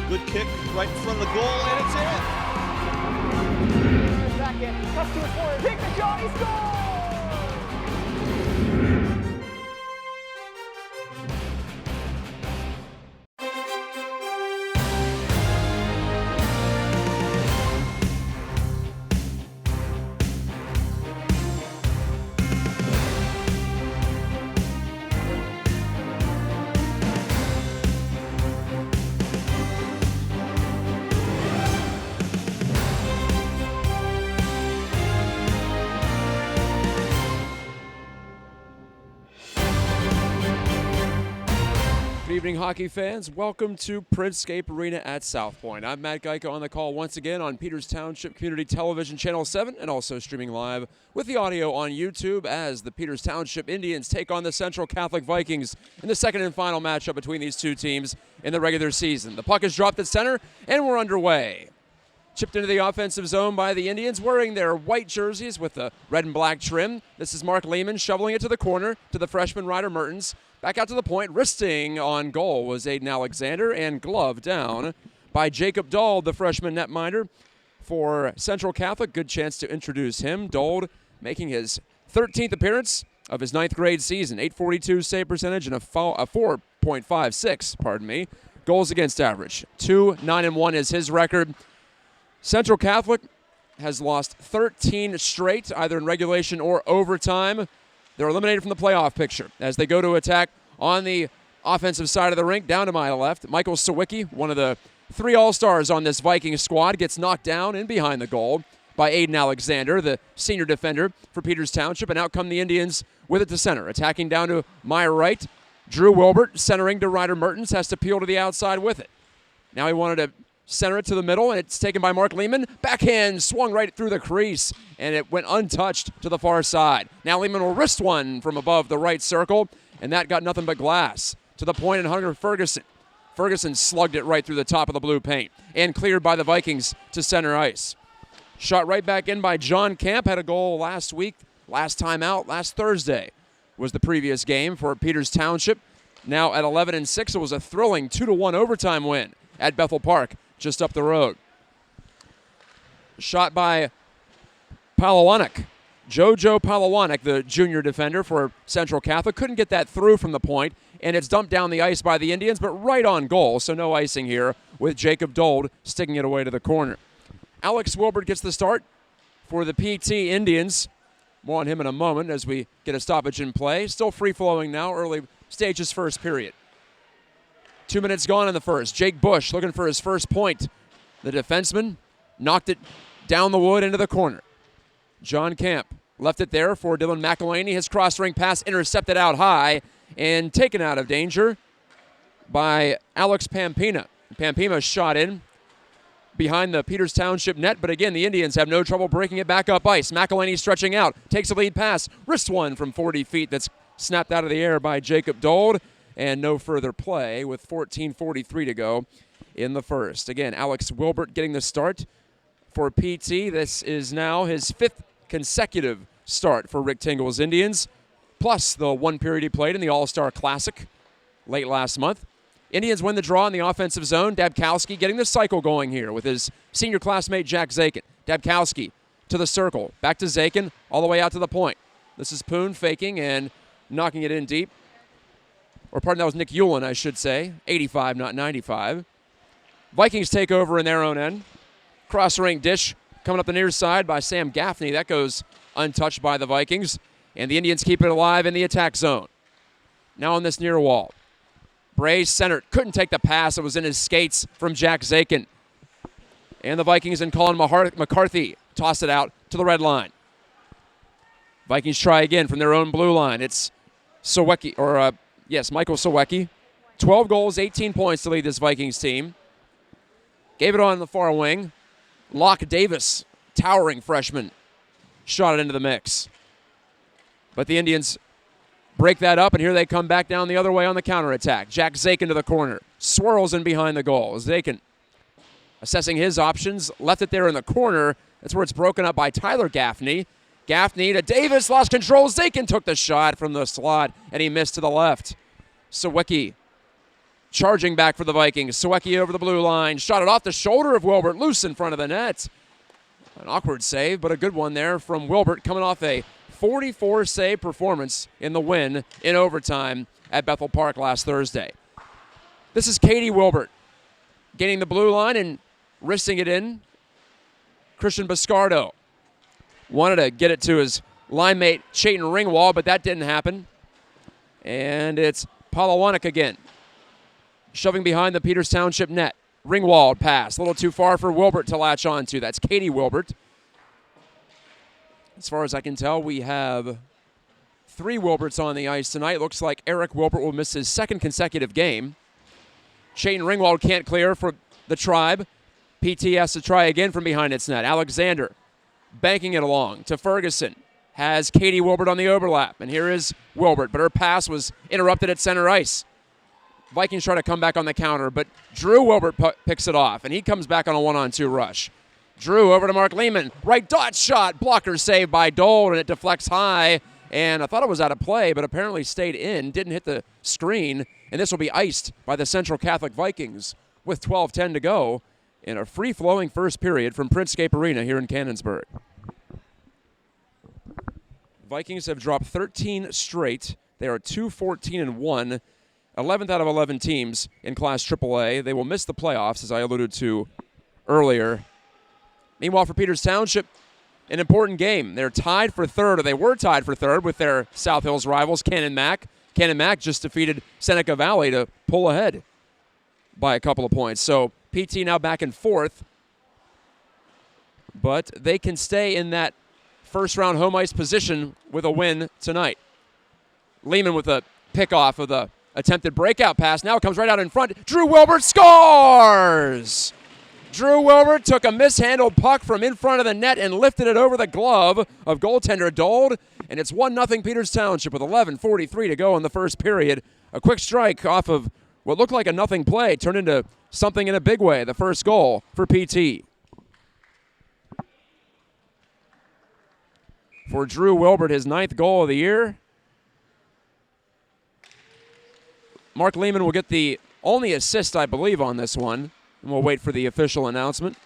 Good kick right in front of the goal, and it's in. Back in, cuts to his corner, take the shot, he scores! Good evening, hockey fans. Welcome to Printscape Arena at South Point. I'm Matt Geico on the call once again on Peters Township Community Television Channel 7 and also streaming live with the audio on YouTube as the Peters Township Indians take on the Central Catholic Vikings in the second and final matchup between these two teams in the regular season. The puck is dropped at center and we're underway. Chipped into the offensive zone by the Indians wearing their white jerseys with the red and black trim. This is Mark Lehman shoveling it to the corner to the freshman Ryder Mertens. Back out to the point, wristing on goal was Aiden Alexander and gloved down by Jacob Dold, the freshman netminder for Central Catholic. Good chance to introduce him. Dold making his 13th appearance of his 9th grade season. .842 save percentage and a 4.56, goals against average. 2-9-1 is his record. Central Catholic has lost 13 straight, either in regulation or overtime. They're eliminated from the playoff picture as they go to attack on the offensive side of the rink. Down to my left, Michael Sawicki, one of the 3 All-Stars on this Viking squad, gets knocked down in behind the goal by Aiden Alexander, the senior defender for Peters Township, and out come the Indians with it to center. Attacking down to my right, Drew Wilbert, centering to Ryder Mertens, has to peel to the outside with it. Now he wanted to center it to the middle, and it's taken by Mark Lehman. Backhand swung right through the crease, and it went untouched to the far side. Now Lehman will wrist one from above the right circle, and that got nothing but glass. To the point, and Hunter Ferguson. Ferguson slugged it right through the top of the blue paint, and cleared by the Vikings to center ice. Shot right back in by John Camp, had a goal last week, last time out, last Thursday was the previous game for Peters Township. Now at 11-6, it was a thrilling 2-1 overtime win at Bethel Park, just up the road. Shot by Palawanek. Jojo Palawanek, the junior defender for Central Catholic, couldn't get that through from the point, and it's dumped down the ice by the Indians, but right on goal, so no icing here with Jacob Dold sticking it away to the corner. Alex Wilbert gets the start for the PT Indians. More on him in a moment as we get a stoppage in play. Still free-flowing now, early stages first period. 2 minutes gone in the first. Jake Bush looking for his first point. The defenseman knocked it down the wood into the corner. John Camp left it there for Dylan McElhaney. His cross-ring pass intercepted out high and taken out of danger by Alex Pampina. Pampina shot in behind the Peters Township net, but again, the Indians have no trouble breaking it back up ice. McElhaney stretching out, takes a lead pass, wrists one from 40 feet that's snapped out of the air by Jacob Dold. And no further play with 14:43 to go in the first. Again, Alex Wilbert getting the start for PT. This is now his 5th consecutive start for Rick Tingle's Indians, plus the 1 period he played in the All-Star Classic late last month. Indians win the draw in the offensive zone. Dabkowski getting the cycle going here with his senior classmate Jack Zakin. Dabkowski to the circle, back to Zakin, all the way out to the point. This is Poon faking and knocking it in deep. Or pardon, that was Nick Hewlin, I should say. 85, not 95. Vikings take over in their own end. Cross-ring dish coming up the near side by Sam Gaffney. That goes untouched by the Vikings. And the Indians keep it alive in the attack zone. Now on this near wall. Bray centered. Couldn't take the pass. It was in his skates from Jack Zakin. And the Vikings and Colin McCarthy toss it out to the red line. Vikings try again from their own blue line. It's Sawicki, Michael Sawicki. 12 goals, 18 points to lead this Vikings team. Gave it on the far wing. Locke Davis, towering freshman, shot it into the mix. But the Indians break that up, and here they come back down the other way on the counterattack. Jack Zakin to the corner. Swirls in behind the goal. Zakin assessing his options. Left it there in the corner. That's where it's broken up by Tyler Gaffney. Gaffney to Davis. Lost control. Zakin took the shot from the slot, and he missed to the left. Sawicki charging back for the Vikings. Sawicki over the blue line. Shot it off the shoulder of Wilbert. Loose in front of the net. An awkward save, but a good one there from Wilbert, coming off a 44-save performance in the win in overtime at Bethel Park last Thursday. This is Katie Wilbert gaining the blue line and wristing it in. Christian Biscardo wanted to get it to his line mate Chayton Ringwald, but that didn't happen. And it's Palawanik again, shoving behind the Peters Township net. Ringwald pass, a little too far for Wilbert to latch onto. That's Katie Wilbert. As far as I can tell, we have 3 Wilberts on the ice tonight. Looks like Eric Wilbert will miss his 2nd consecutive game. Chayton Ringwald can't clear for the Tribe. PT has to try again from behind its net. Alexander banking it along to Ferguson. Has Katie Wilbert on the overlap. And here is Wilbert, but her pass was interrupted at center ice. Vikings try to come back on the counter, but Drew Wilbert picks it off, and he comes back on a 1-on-2 rush. Drew over to Mark Lehman. Right dot shot. Blocker saved by Dole, and it deflects high. And I thought it was out of play, but apparently stayed in. Didn't hit the screen. And this will be iced by the Central Catholic Vikings with 12:10 to go in a free-flowing first period from Printscape Arena here in Canonsburg. Vikings have dropped 13 straight. They are 2-14-1. 11th out of 11 teams in Class AAA. They will miss the playoffs, as I alluded to earlier. Meanwhile, for Peters Township, an important game. They're tied for third, or they were tied for third with their South Hills rivals, Cannon Mac. Cannon Mac just defeated Seneca Valley to pull ahead by a couple of points. So PT now back in 4th, but they can stay in that first-round home ice position with a win tonight. Lehman with a pickoff of the attempted breakout pass. Now it comes right out in front. Drew Wilbert scores! Drew Wilbert took a mishandled puck from in front of the net and lifted it over the glove of goaltender Dold. And it's 1-0 Peters Township with 11:43 to go in the first period. A quick strike off of what looked like a nothing play turned into something in a big way. The first goal for PT. For Drew Wilbert, his 9th goal of the year. Mark Lehman will get the only assist, I believe, on this one. And we'll wait for the official announcement.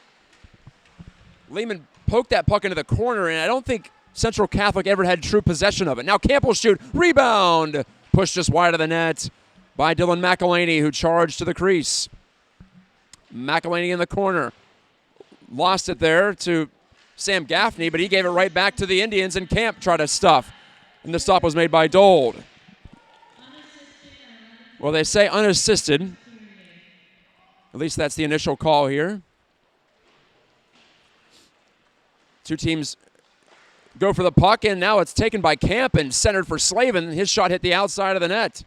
Lehman poked that puck into the corner, and I don't think Central Catholic ever had true possession of it. Now Camp will shoot. Rebound. Pushed just wide of the net by Dylan McElhaney, who charged to the crease. McElhaney in the corner. Lost it there to Sam Gaffney, but he gave it right back to the Indians, and Camp tried to stuff. And the stop was made by Dold. Well, they say unassisted. At least that's the initial call here. Two teams go for the puck, and now it's taken by Camp and centered for Slavin. His shot hit the outside of the net.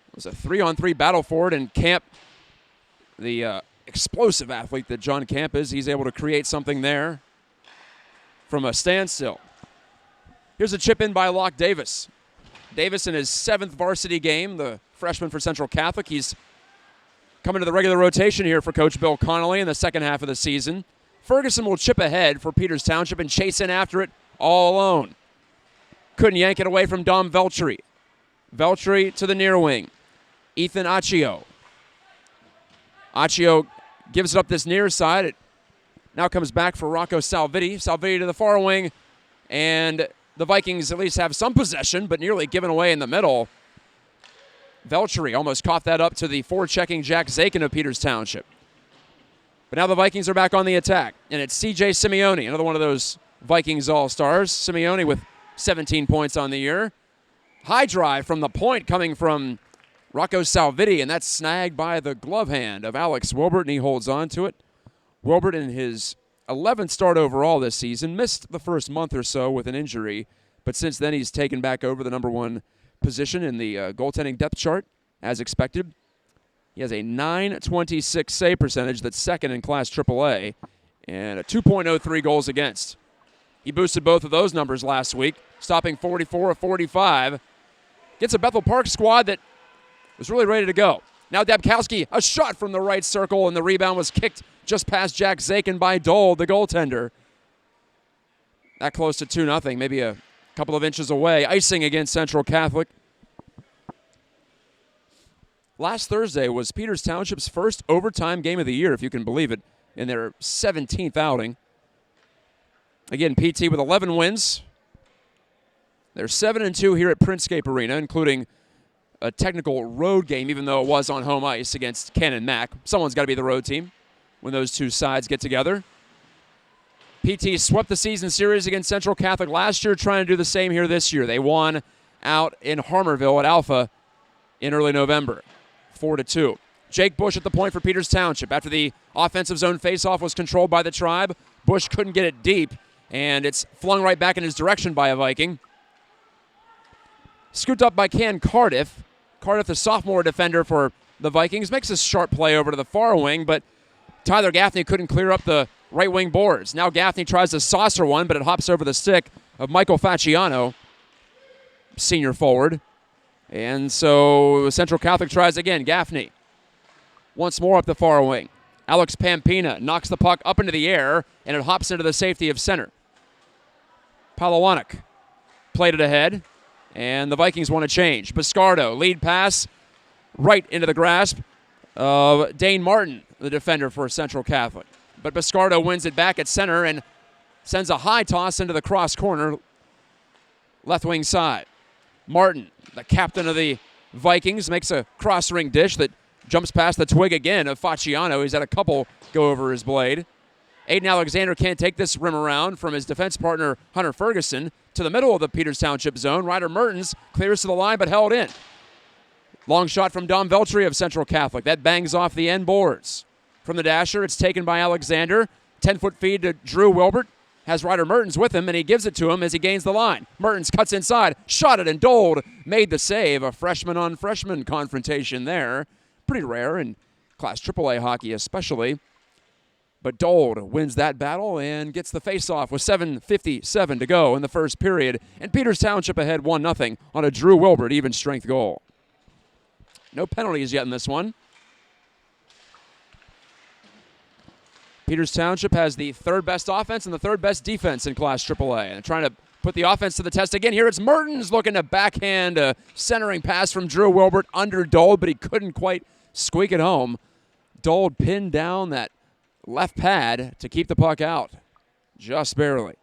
It was a 3-on-3 battle for it, and Camp, the explosive athlete that John Camp is, he's able to create something there from a standstill. Here's a chip in by Locke Davis. Davis in his 7th varsity game, the freshman for Central Catholic. He's coming to the regular rotation here for Coach Bill Connolly in the second half of the season. Ferguson will chip ahead for Peters Township and chase in after it all alone. Couldn't yank it away from Dom Veltri. Veltri to the near wing. Ethan Accio. Accio gives it up this near side. It now comes back for Rocco Salviti. Salviti to the far wing, and the Vikings at least have some possession, but nearly given away in the middle. Veltri almost caught that up to the forechecking Jack Zakin of Peters Township. But now the Vikings are back on the attack, and it's C.J. Simeone, another one of those Vikings all-stars. Simeone with 17 points on the year. High drive from the point coming from Rocco Salviti, and that's snagged by the glove hand of Alex Wilbert, and he holds on to it. Wilbert, in his 11th start overall this season, missed the first month or so with an injury, but since then he's taken back over the number 1 position in the goaltending depth chart, as expected. He has a .926 save percentage that's second in Class AAA, and a 2.03 goals against. He boosted both of those numbers last week, stopping 44 of 45. Gets a Bethel Park squad that was really ready to go. Now Dabkowski, a shot from the right circle, and the rebound was kicked just past Jack Zakin by Dole, the goaltender. That close to 2-0, maybe a couple of inches away. Icing against Central Catholic. Last Thursday was Peters Township's first overtime game of the year, if you can believe it, in their 17th outing. Again, PT with 11 wins. They're 7-2 here at Printscape Arena, including a technical road game, even though it was on home ice against Cannon Mac. Someone's got to be the road team when those two sides get together. PT swept the season series against Central Catholic last year, trying to do the same here this year. They won out in Harmarville at Alpha in early November, 4-2. Jake Bush at the point for Peters Township. After the offensive zone faceoff was controlled by the Tribe, Bush couldn't get it deep, and it's flung right back in his direction by a Viking. Scooped up by Can Cardiff. Cardiff, the sophomore defender for the Vikings, makes a sharp play over to the far wing, but Tyler Gaffney couldn't clear up the right wing boards. Now Gaffney tries to saucer one, but it hops over the stick of Michael Facciano, senior forward. And so Central Catholic tries again. Gaffney once more up the far wing. Alex Pampina knocks the puck up into the air, and it hops into the safety of center. Palawanik played it ahead, and the Vikings want to change. Biscardo, lead pass right into the grasp of Dane Martin, the defender for Central Catholic. But Biscardo wins it back at center and sends a high toss into the cross corner, left wing side. Martin, the captain of the Vikings, makes a cross-ring dish that jumps past the twig again of Facciano. He's had a couple go over his blade. Aiden Alexander can't take this rim around from his defense partner, Hunter Ferguson, to the middle of the Peters Township zone. Ryder Mertens clears to the line but held in. Long shot from Dom Veltri of Central Catholic. That bangs off the end boards. From the dasher, it's taken by Alexander. 10-foot feed to Drew Wilbert. Has Ryder Mertens with him, and he gives it to him as he gains the line. Mertens cuts inside, shot it, and Dold made the save. A freshman-on-freshman confrontation there. Pretty rare in Class AAA hockey especially. But Dold wins that battle and gets the face-off with 7:57 to go in the first period. And Peters Township ahead 1-0 on a Drew Wilbert even-strength goal. No penalties yet in this one. Peters Township has the third best offense and the third best defense in Class AAA. And trying to put the offense to the test again. Here it's Mertens looking to backhand a centering pass from Drew Wilbert under Dold, but he couldn't quite squeak it home. Dold pinned down that left pad to keep the puck out, just barely.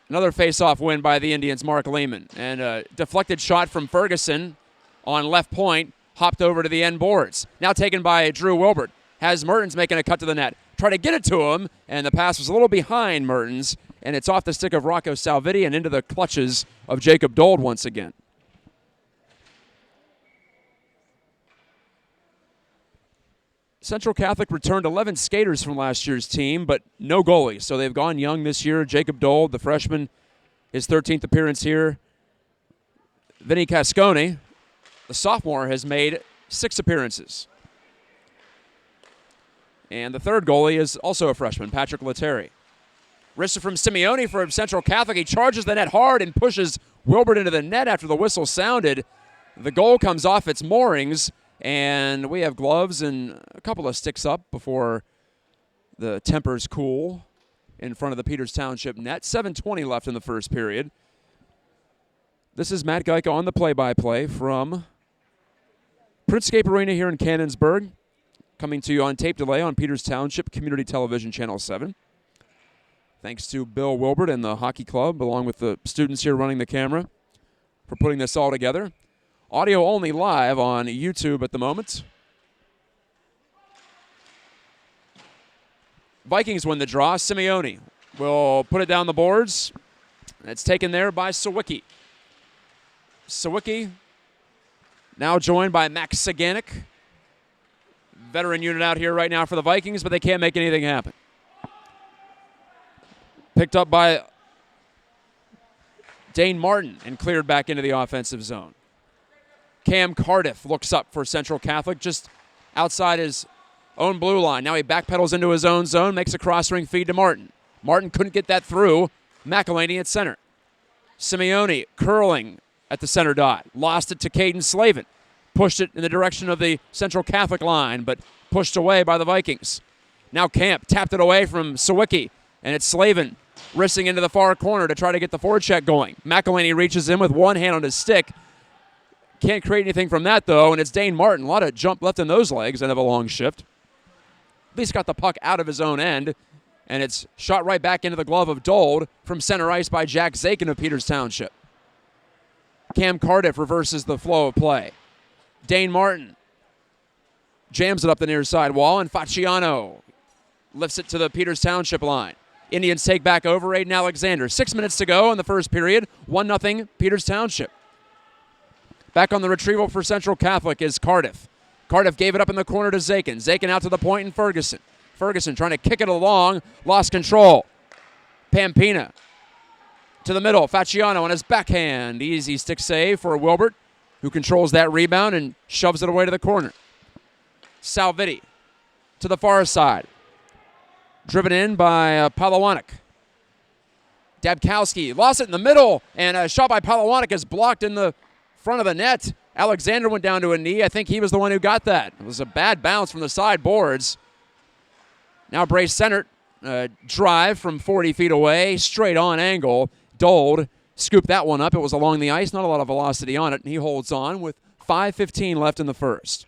Another face-off win by the Indians, Mark Lehman. And a deflected shot from Ferguson on left point, hopped over to the end boards. Now taken by Drew Wilbert. Has Mertens making a cut to the net. Try to get it to him, and the pass was a little behind Mertens, and it's off the stick of Rocco Salviti and into the clutches of Jacob Dold once again. Central Catholic returned 11 skaters from last year's team, but no goalies. So they've gone young this year. Jacob Dold, the freshman, his 13th appearance here. Vinny Cascone, the sophomore, has made 6 appearances. And the third goalie is also a freshman, Patrick Leteri. Wristed from Simeone for Central Catholic. He charges the net hard and pushes Wilbert into the net after the whistle sounded. The goal comes off its moorings, and we have gloves and a couple of sticks up before the tempers cool in front of the Peters Township net. 7:20 left in the first period. This is Matt Geica on the play-by-play from Printscape Arena here in Cannonsburg, coming to you on tape delay on Peters Township Community Television Channel 7. Thanks to Bill Wilbert and the hockey club, along with the students here running the camera, for putting this all together. Audio only live on YouTube at the moment. Vikings win the draw. Simeone will put it down the boards. It's taken there by Sawicki. Sawicki now joined by Max Saganik. Veteran unit out here right now for the Vikings, but they can't make anything happen. Picked up by Dane Martin and cleared back into the offensive zone. Cam Cardiff looks up for Central Catholic just outside his Own blue line. Now he backpedals into his own zone, makes a cross-ring feed to Martin. Martin couldn't get that through. McElhaney at center. Simeone curling at the center dot. Lost it to Caden Slavin. Pushed it in the direction of the Central Catholic line, but pushed away by the Vikings. Now Camp tapped it away from Sawicki, and it's Slavin wristing into the far corner to try to get the forecheck going. McElhaney reaches in with one hand on his stick. Can't create anything from that, though, and it's Dane Martin. A lot of jump left in those legs and of a long shift. At least got the puck out of his own end, and it's shot right back into the glove of Dold from center ice by Jack Zakin of Peters Township. Cam Cardiff reverses the flow of play. Dane Martin jams it up the near side wall, and Facciano lifts it to the Peters Township line. Indians take back over. Aiden Alexander. 6 minutes to go in the first period. 1-0 Peters Township. Back on the retrieval for Central Catholic is Cardiff. Cardiff gave it up in the corner to Zakin. Zakin out to the point and Ferguson. Ferguson trying to kick it along. Lost control. Pampina to the middle. Facciano on his backhand. Easy stick save for Wilbert, who controls that rebound and shoves it away to the corner. Salvitti to the far side. Driven in by Palawanik. Dabkowski lost it in the middle, and a shot by Palawanik is blocked in the front of the net. Alexander went down to a knee. I think he was the one who got that. It was a bad bounce from the side boards. Now Brace center. Drive from 40 feet away, straight on angle. Dold scooped that one up. It was along the ice, not a lot of velocity on it, and he holds on with 5:15 left in the first.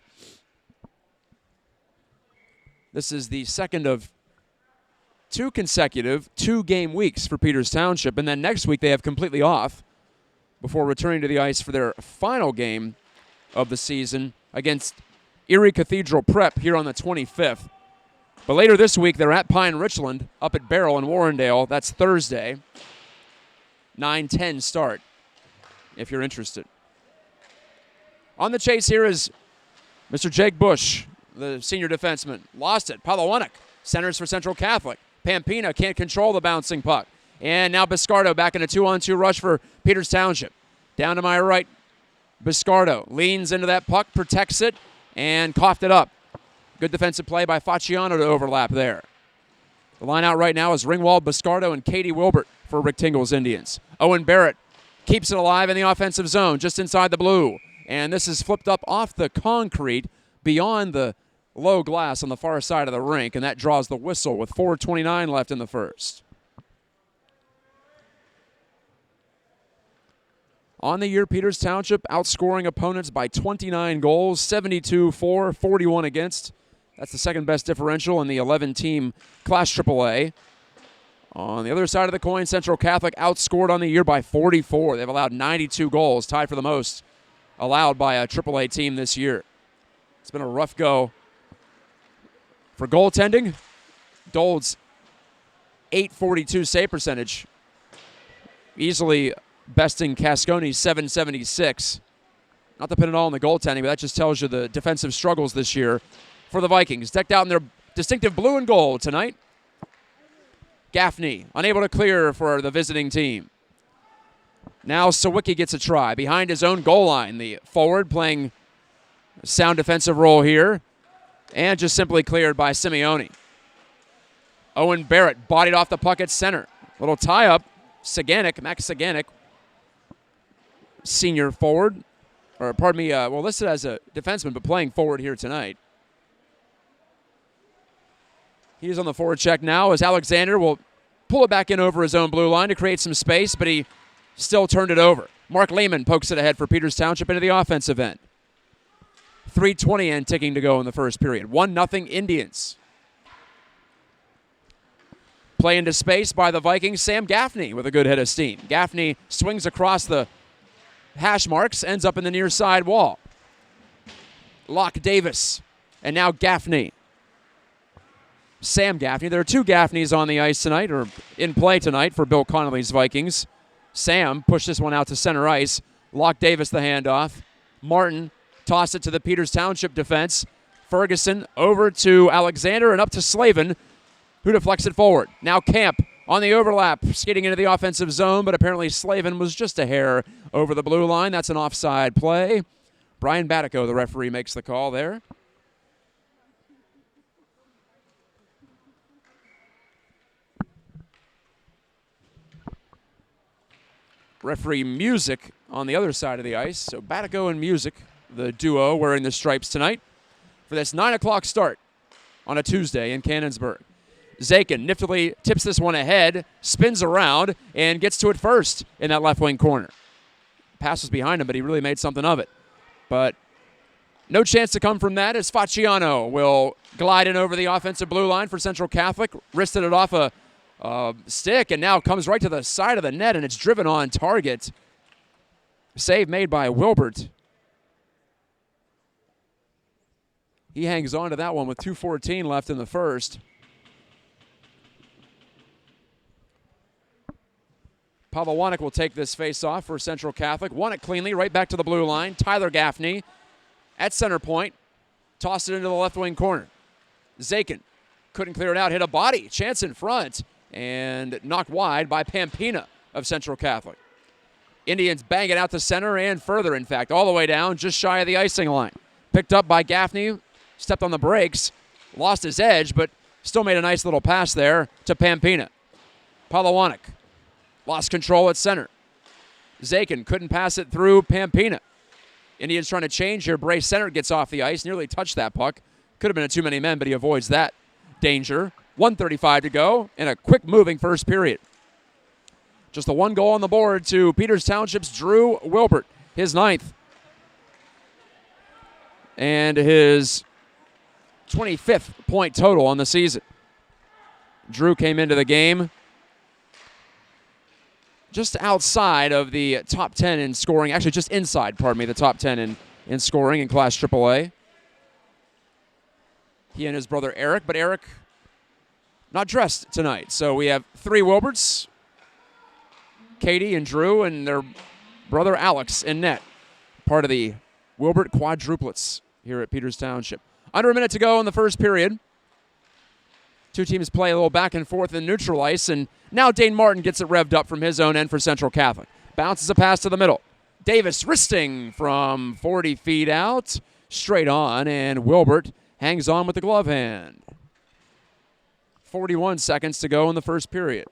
This is the second of two consecutive two-game weeks for Peters Township, and then next week they have completely off before returning to the ice for their final game of the season against Erie Cathedral Prep here on the 25th. But later this week, they're at Pine Richland up at Barrel in Warrendale. That's Thursday. 9:10 start, if you're interested. On the chase here is Mr. Jake Bush, the senior defenseman. Lost it. Palawanik centers for Central Catholic. Pampina can't control the bouncing puck. And now Biscardo back in a 2-on-2 rush for Peters Township. Down to my right, Biscardo leans into that puck, protects it, and coughed it up. Good defensive play by Facciano to overlap there. The line out right now is Ringwald, Biscardo, and Katie Wilbert for Rick Tingle's Indians. Owen Barrett keeps it alive in the offensive zone, just inside the blue. And this is flipped up off the concrete beyond the low glass on the far side of the rink, and that draws the whistle with 4:29 left in the first. On the year, Peters Township outscoring opponents by 29 goals, 72 for, 41 against. That's the second best differential in the 11-team Class AAA. On the other side of the coin, Central Catholic outscored on the year by 44. They've allowed 92 goals, tied for the most allowed by a AAA team this year. It's been a rough go for goaltending. Dold's .842 save percentage, easily besting Cascone's .776. Not to pin it all on the goaltending, but that just tells you the defensive struggles this year for the Vikings. Decked out in their distinctive blue and gold tonight. Gaffney unable to clear for the visiting team. Now Sawicki gets a try behind his own goal line. The forward playing a sound defensive role here, and just simply cleared by Simeone. Owen Barrett bodied off the puck at center. Little tie-up. Max Saganek, senior forward, or pardon me, listed as a defenseman, but playing forward here tonight. He's on the forward check now as Alexander will pull it back in over his own blue line to create some space, but he still turned it over. Mark Lehman pokes it ahead for Peters Township into the offensive end. 3:20 and ticking to go in the first period. 1-0 Indians. Play into space by the Vikings. Sam Gaffney with a good head of steam. Gaffney swings across the hash marks, ends up in the near side wall. Locke Davis, and now Gaffney. Sam Gaffney. There are two Gaffneys on the ice tonight, or in play tonight for Bill Connolly's Vikings. Sam pushed this one out to center ice. Locke Davis the handoff. Martin tossed it to the Peters Township defense. Ferguson over to Alexander and up to Slavin, who deflects it forward. Now Camp on the overlap, skating into the offensive zone, but apparently Slavin was just a hair over the blue line. That's an offside play. Brian Batico, the referee, makes the call there. Referee Music on the other side of the ice. So Batico and Music, the duo wearing the stripes tonight for this 9 o'clock start on a Tuesday in Cannonsburg. Zakin niftily tips this one ahead, spins around, and gets to it first in that left wing corner. Pass was behind him, but he really made something of it. But no chance to come from that as Facciano will glide in over the offensive blue line for Central Catholic. Wristed it off a stick and now comes right to the side of the net, and it's driven on target. Save made by Wilbert. He hangs on to that one with 2:14 left in the first. Pavel will take this face-off for Central Catholic. Won it cleanly, right back to the blue line. Tyler Gaffney at center point. Tossed it into the left wing corner. Zakin couldn't clear it out, hit a body. Chance in front, and knocked wide by Pampina of Central Catholic. Indians bang it out to center and further, in fact, all the way down, just shy of the icing line. Picked up by Gaffney, stepped on the brakes, lost his edge, but still made a nice little pass there to Pampina. Pavel lost control at center. Zakin couldn't pass it through Pampina. Indians trying to change here. Bray Center gets off the ice, nearly touched that puck. Could have been a too many men, but he avoids that danger. 1:35 to go in a quick-moving first period. Just the one goal on the board to Peters Township's Drew Wilbert, his 9th. And his 25th point total on the season. Drew came into the game just outside of the top 10 in scoring. Actually, just inside, the top 10 in scoring in Class AAA. He and his brother Eric, but Eric not dressed tonight. So we have 3 Wilberts, Katie and Drew, and their brother Alex in net. Part of the Wilbert quadruplets here at Peters Township. Under a minute to go in the first period. Two teams play a little back and forth in neutral ice, and now Dane Martin gets it revved up from his own end for Central Catholic. Bounces a pass to the middle. Davis wristing from 40 feet out, straight on, and Wilbert hangs on with the glove hand. 41 seconds to go in the first period.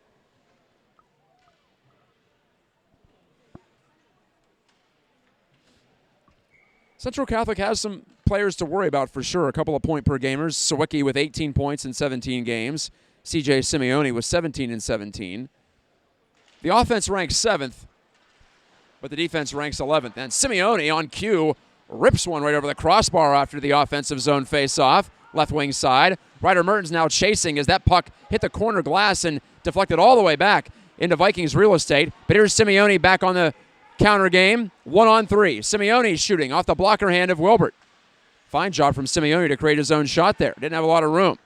Central Catholic has some players to worry about for sure. A couple of point-per-gamers. Sawicki with 18 points in 17 games. C.J. Simeone with 17 in 17. The offense ranks 7th, but the defense ranks 11th. And Simeone on cue rips one right over the crossbar after the offensive zone face-off. Left wing side. Ryder Mertens now chasing as that puck hit the corner glass and deflected all the way back into Vikings real estate. But here's Simeone back on the counter game. 1-on-3. Simeone shooting off the blocker hand of Wilbert. Fine job from Simeone to create his own shot there. Didn't have a lot of room.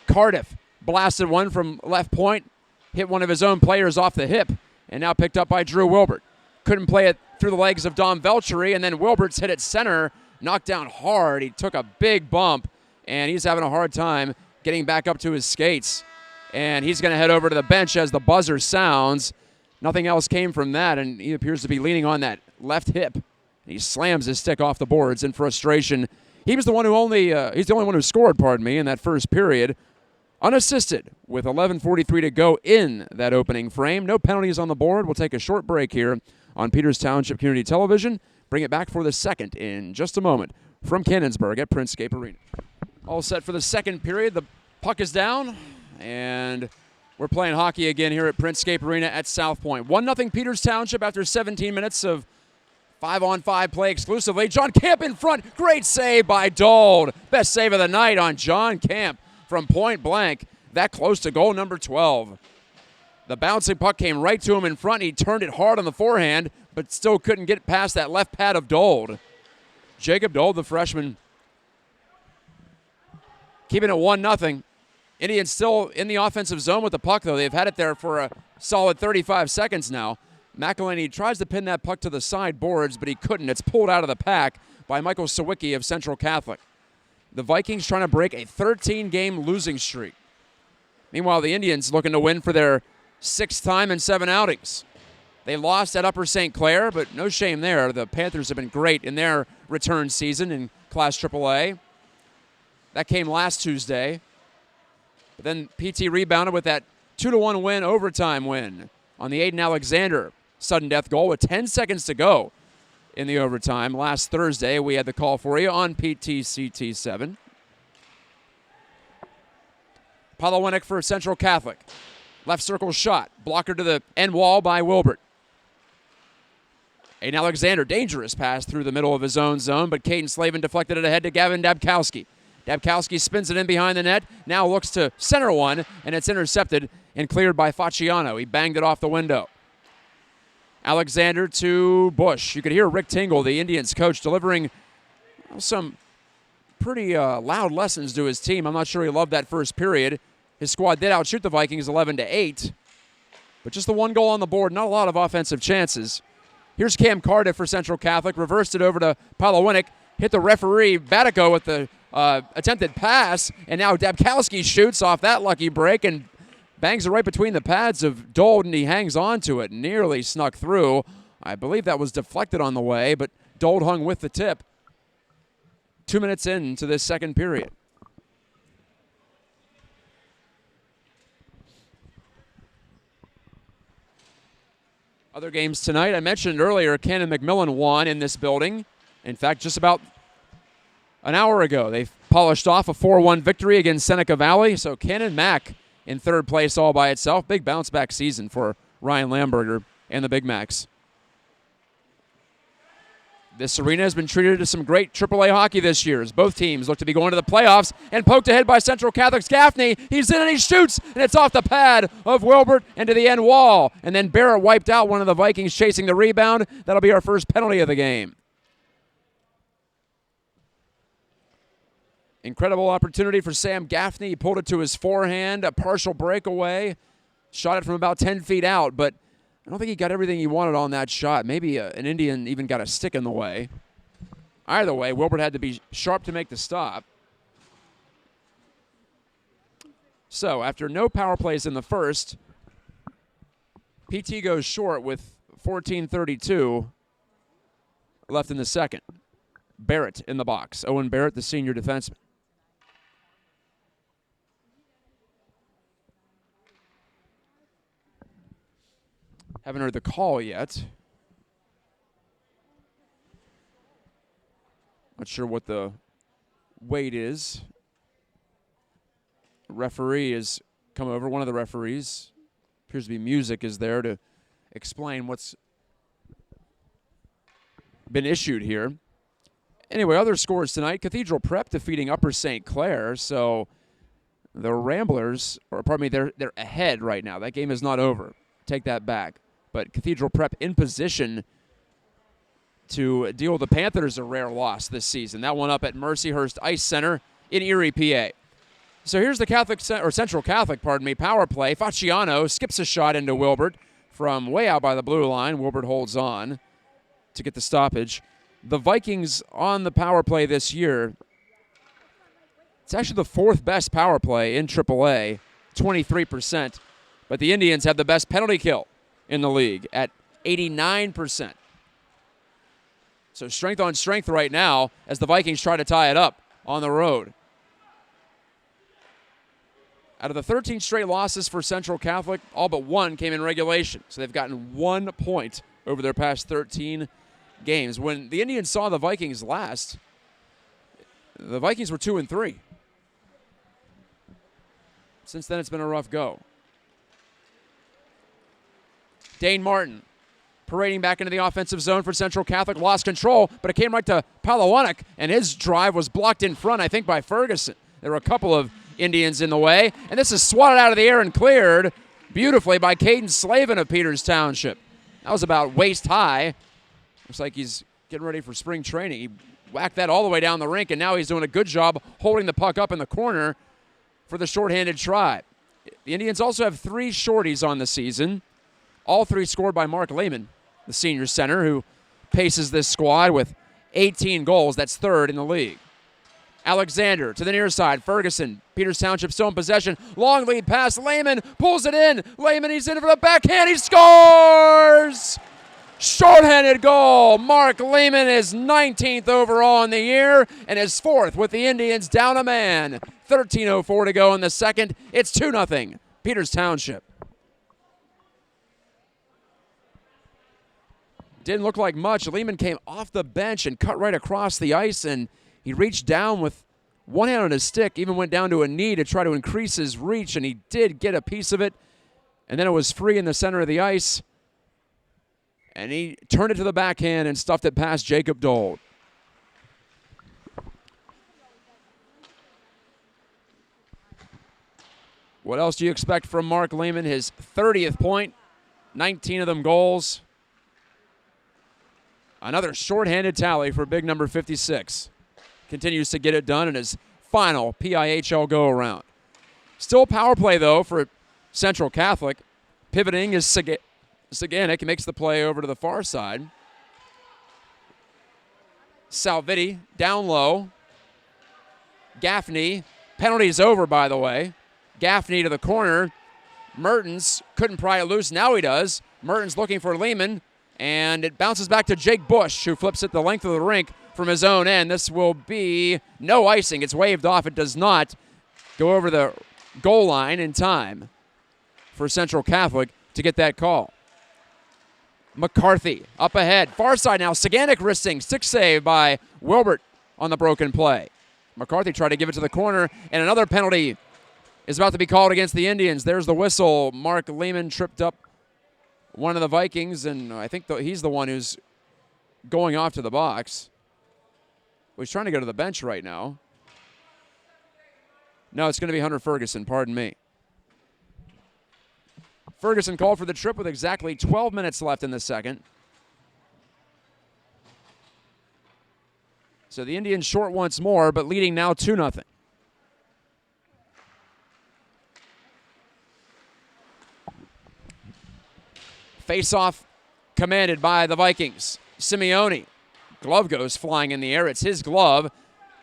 Cardiff blasted one from left point. Hit one of his own players off the hip. And now picked up by Drew Wilbert. Couldn't play it through the legs of Dom Velchery. And then Wilbert's hit it center. Knocked down hard. He took a big bump. And he's having a hard time getting back up to his skates. And he's going to head over to the bench as the buzzer sounds. Nothing else came from that, and he appears to be leaning on that left hip. He slams his stick off the boards in frustration. He was the one who he's the only one who scored, in that first period. Unassisted with 11:43 to go in that opening frame. No penalties on the board. We'll take a short break here on Peters Township Community Television. Bring it back for the second in just a moment from Cannonsburg at Printscape Arena. All set for the second period. The puck is down, and we're playing hockey again here at Printscape Arena at South Point. 1-0 Peters Township after 17 minutes of 5-on-5 play exclusively. John Camp in front. Great save by Dold. Best save of the night on John Camp from point blank. That close to goal number 12. The bouncing puck came right to him in front. He turned it hard on the forehand, but still couldn't get past that left pad of Dold. Jacob Dold, the freshman, keeping it 1-0. Indians still in the offensive zone with the puck, though. They've had it there for a solid 35 seconds now. McElhaney tries to pin that puck to the side boards, but he couldn't. It's pulled out of the pack by Michael Sawicki of Central Catholic. The Vikings trying to break a 13-game losing streak. Meanwhile, the Indians looking to win for their 6th time in 7 outings. They lost at Upper St. Clair, but no shame there. The Panthers have been great in their return season in Class AAA. That came last Tuesday. But then PT rebounded with that 2-1 win, overtime win on the Aiden Alexander sudden death goal with 10 seconds to go in the overtime. Last Thursday, we had the call for you on PTCT7. Palawinick for Central Catholic. Left circle shot. Blocker to the end wall by Wilbert. Aiden Alexander, dangerous pass through the middle of his own zone, but Caden Slavin deflected it ahead to Gavin Dabkowski. Dabkowski spins it in behind the net, now looks to center one, and it's intercepted and cleared by Facciano. He banged it off the window. Alexander to Bush. You could hear Rick Tingle, the Indians coach, delivering some pretty loud lessons to his team. I'm not sure he loved that first period. His squad did outshoot the Vikings 11-8, but just the one goal on the board, not a lot of offensive chances. Here's Cam Cardiff for Central Catholic, reversed it over to Palawinick, hit the referee Batico with the attempted pass, and now Dabkowski shoots off that lucky break and bangs it right between the pads of Dold, and he hangs on to it, nearly snuck through. I believe that was deflected on the way, but Dold hung with the tip. 2 minutes into this second period. Other games tonight, I mentioned earlier, Ken and McMillan won in this building. In fact, just about an hour ago, they polished off a 4-1 victory against Seneca Valley. So Ken and Mac in third place all by itself. Big bounce-back season for Ryan Lamberger and the Big Macs. This arena has been treated to some great AAA hockey this year as both teams look to be going to the playoffs, and poked ahead by Central Catholic's Gaffney. He's in and he shoots, and it's off the pad of Wilbert and to the end wall. And then Barrett wiped out one of the Vikings chasing the rebound. That'll be our first penalty of the game. Incredible opportunity for Sam Gaffney. He pulled it to his forehand, a partial breakaway, shot it from about 10 feet out, but I don't think he got everything he wanted on that shot. Maybe an Indian even got a stick in the way. Either way, Wilbert had to be sharp to make the stop. So after no power plays in the first, PT goes short with 14:32 left in the second. Barrett in the box. Owen Barrett, the senior defenseman. Haven't heard the call yet. Not sure what the wait is. The referee has come over. One of the referees, appears to be Music, is there to explain what's been issued here. Anyway, other scores tonight. Cathedral Prep defeating Upper St. Clair. So the Ramblers, or pardon me, they're ahead right now. That game is not over. Take that back. But Cathedral Prep in position to deal with the Panthers, a rare loss this season. That one up at Mercyhurst Ice Center in Erie, PA. So here's the Central Catholic, power play. Facciano skips a shot into Wilbert from way out by the blue line. Wilbert holds on to get the stoppage. The Vikings on the power play this year, it's actually the fourth best power play in AAA, 23%. But the Indians have the best penalty kill in the league at 89%. So strength on strength right now as the Vikings try to tie it up on the road. Out of the 13 straight losses for Central Catholic, all but one came in regulation. So they've gotten 1 point over their past 13 games. When the Indians saw the Vikings last, the Vikings were 2-3. Since then, it's been a rough go. Dane Martin parading back into the offensive zone for Central Catholic. Lost control, but it came right to Palawinick, and his drive was blocked in front, I think, by Ferguson. There were a couple of Indians in the way, and this is swatted out of the air and cleared beautifully by Caden Slavin of Peters Township. That was about waist high. Looks like he's getting ready for spring training. He whacked that all the way down the rink, and now he's doing a good job holding the puck up in the corner for the shorthanded try. The Indians also have 3 shorties on the season. All 3 scored by Mark Lehman, the senior center, who paces this squad with 18 goals. That's third in the league. Alexander to the near side. Ferguson, Peters Township still in possession. Long lead pass. Lehman pulls it in. Lehman, he's in for the backhand. He scores! Shorthanded goal. Mark Lehman is 19th overall in the year and is 4th with the Indians down a man. 13:04 to go in the second. It's 2-0. Peters Township. didn't look like much. Lehman came off the bench and cut right across the ice, and he reached down with one hand on his stick, even went down to a knee to try to increase his reach, and he did get a piece of it. And then it was free in the center of the ice, and he turned it to the backhand and stuffed it past Jacob Dold. What else do you expect from Mark Lehman? His 30th point, 19 of them goals. Another shorthanded tally for big number 56. Continues to get it done in his final PIHL go-around. Still power play, though, for Central Catholic. Pivoting is Saganek. He makes the play over to the far side. Salvitti down low. Gaffney. Penalty's over, by the way. Gaffney to the corner. Mertens couldn't pry it loose. Now he does. Mertens looking for Lehman. And it bounces back to Jake Bush, who flips it the length of the rink from his own end. This will be no icing. It's waved off. It does not go over the goal line in time for Central Catholic to get that call. McCarthy up ahead. Far side now. Saganek wristing. Stick save by Wilbert on the broken play. McCarthy tried to give it to the corner, and another penalty is about to be called against the Indians. There's the whistle. Mark Lehman tripped up one of the Vikings, and I think he's the one who's going off to the box. Well, he's trying to go to the bench right now. No, it's going to be Hunter Ferguson, pardon me. Ferguson called for the trip with exactly 12 minutes left in the second. So the Indians short once more, but leading now 2-0. Face-off commanded by the Vikings. Simeone. Glove goes flying in the air. It's his glove.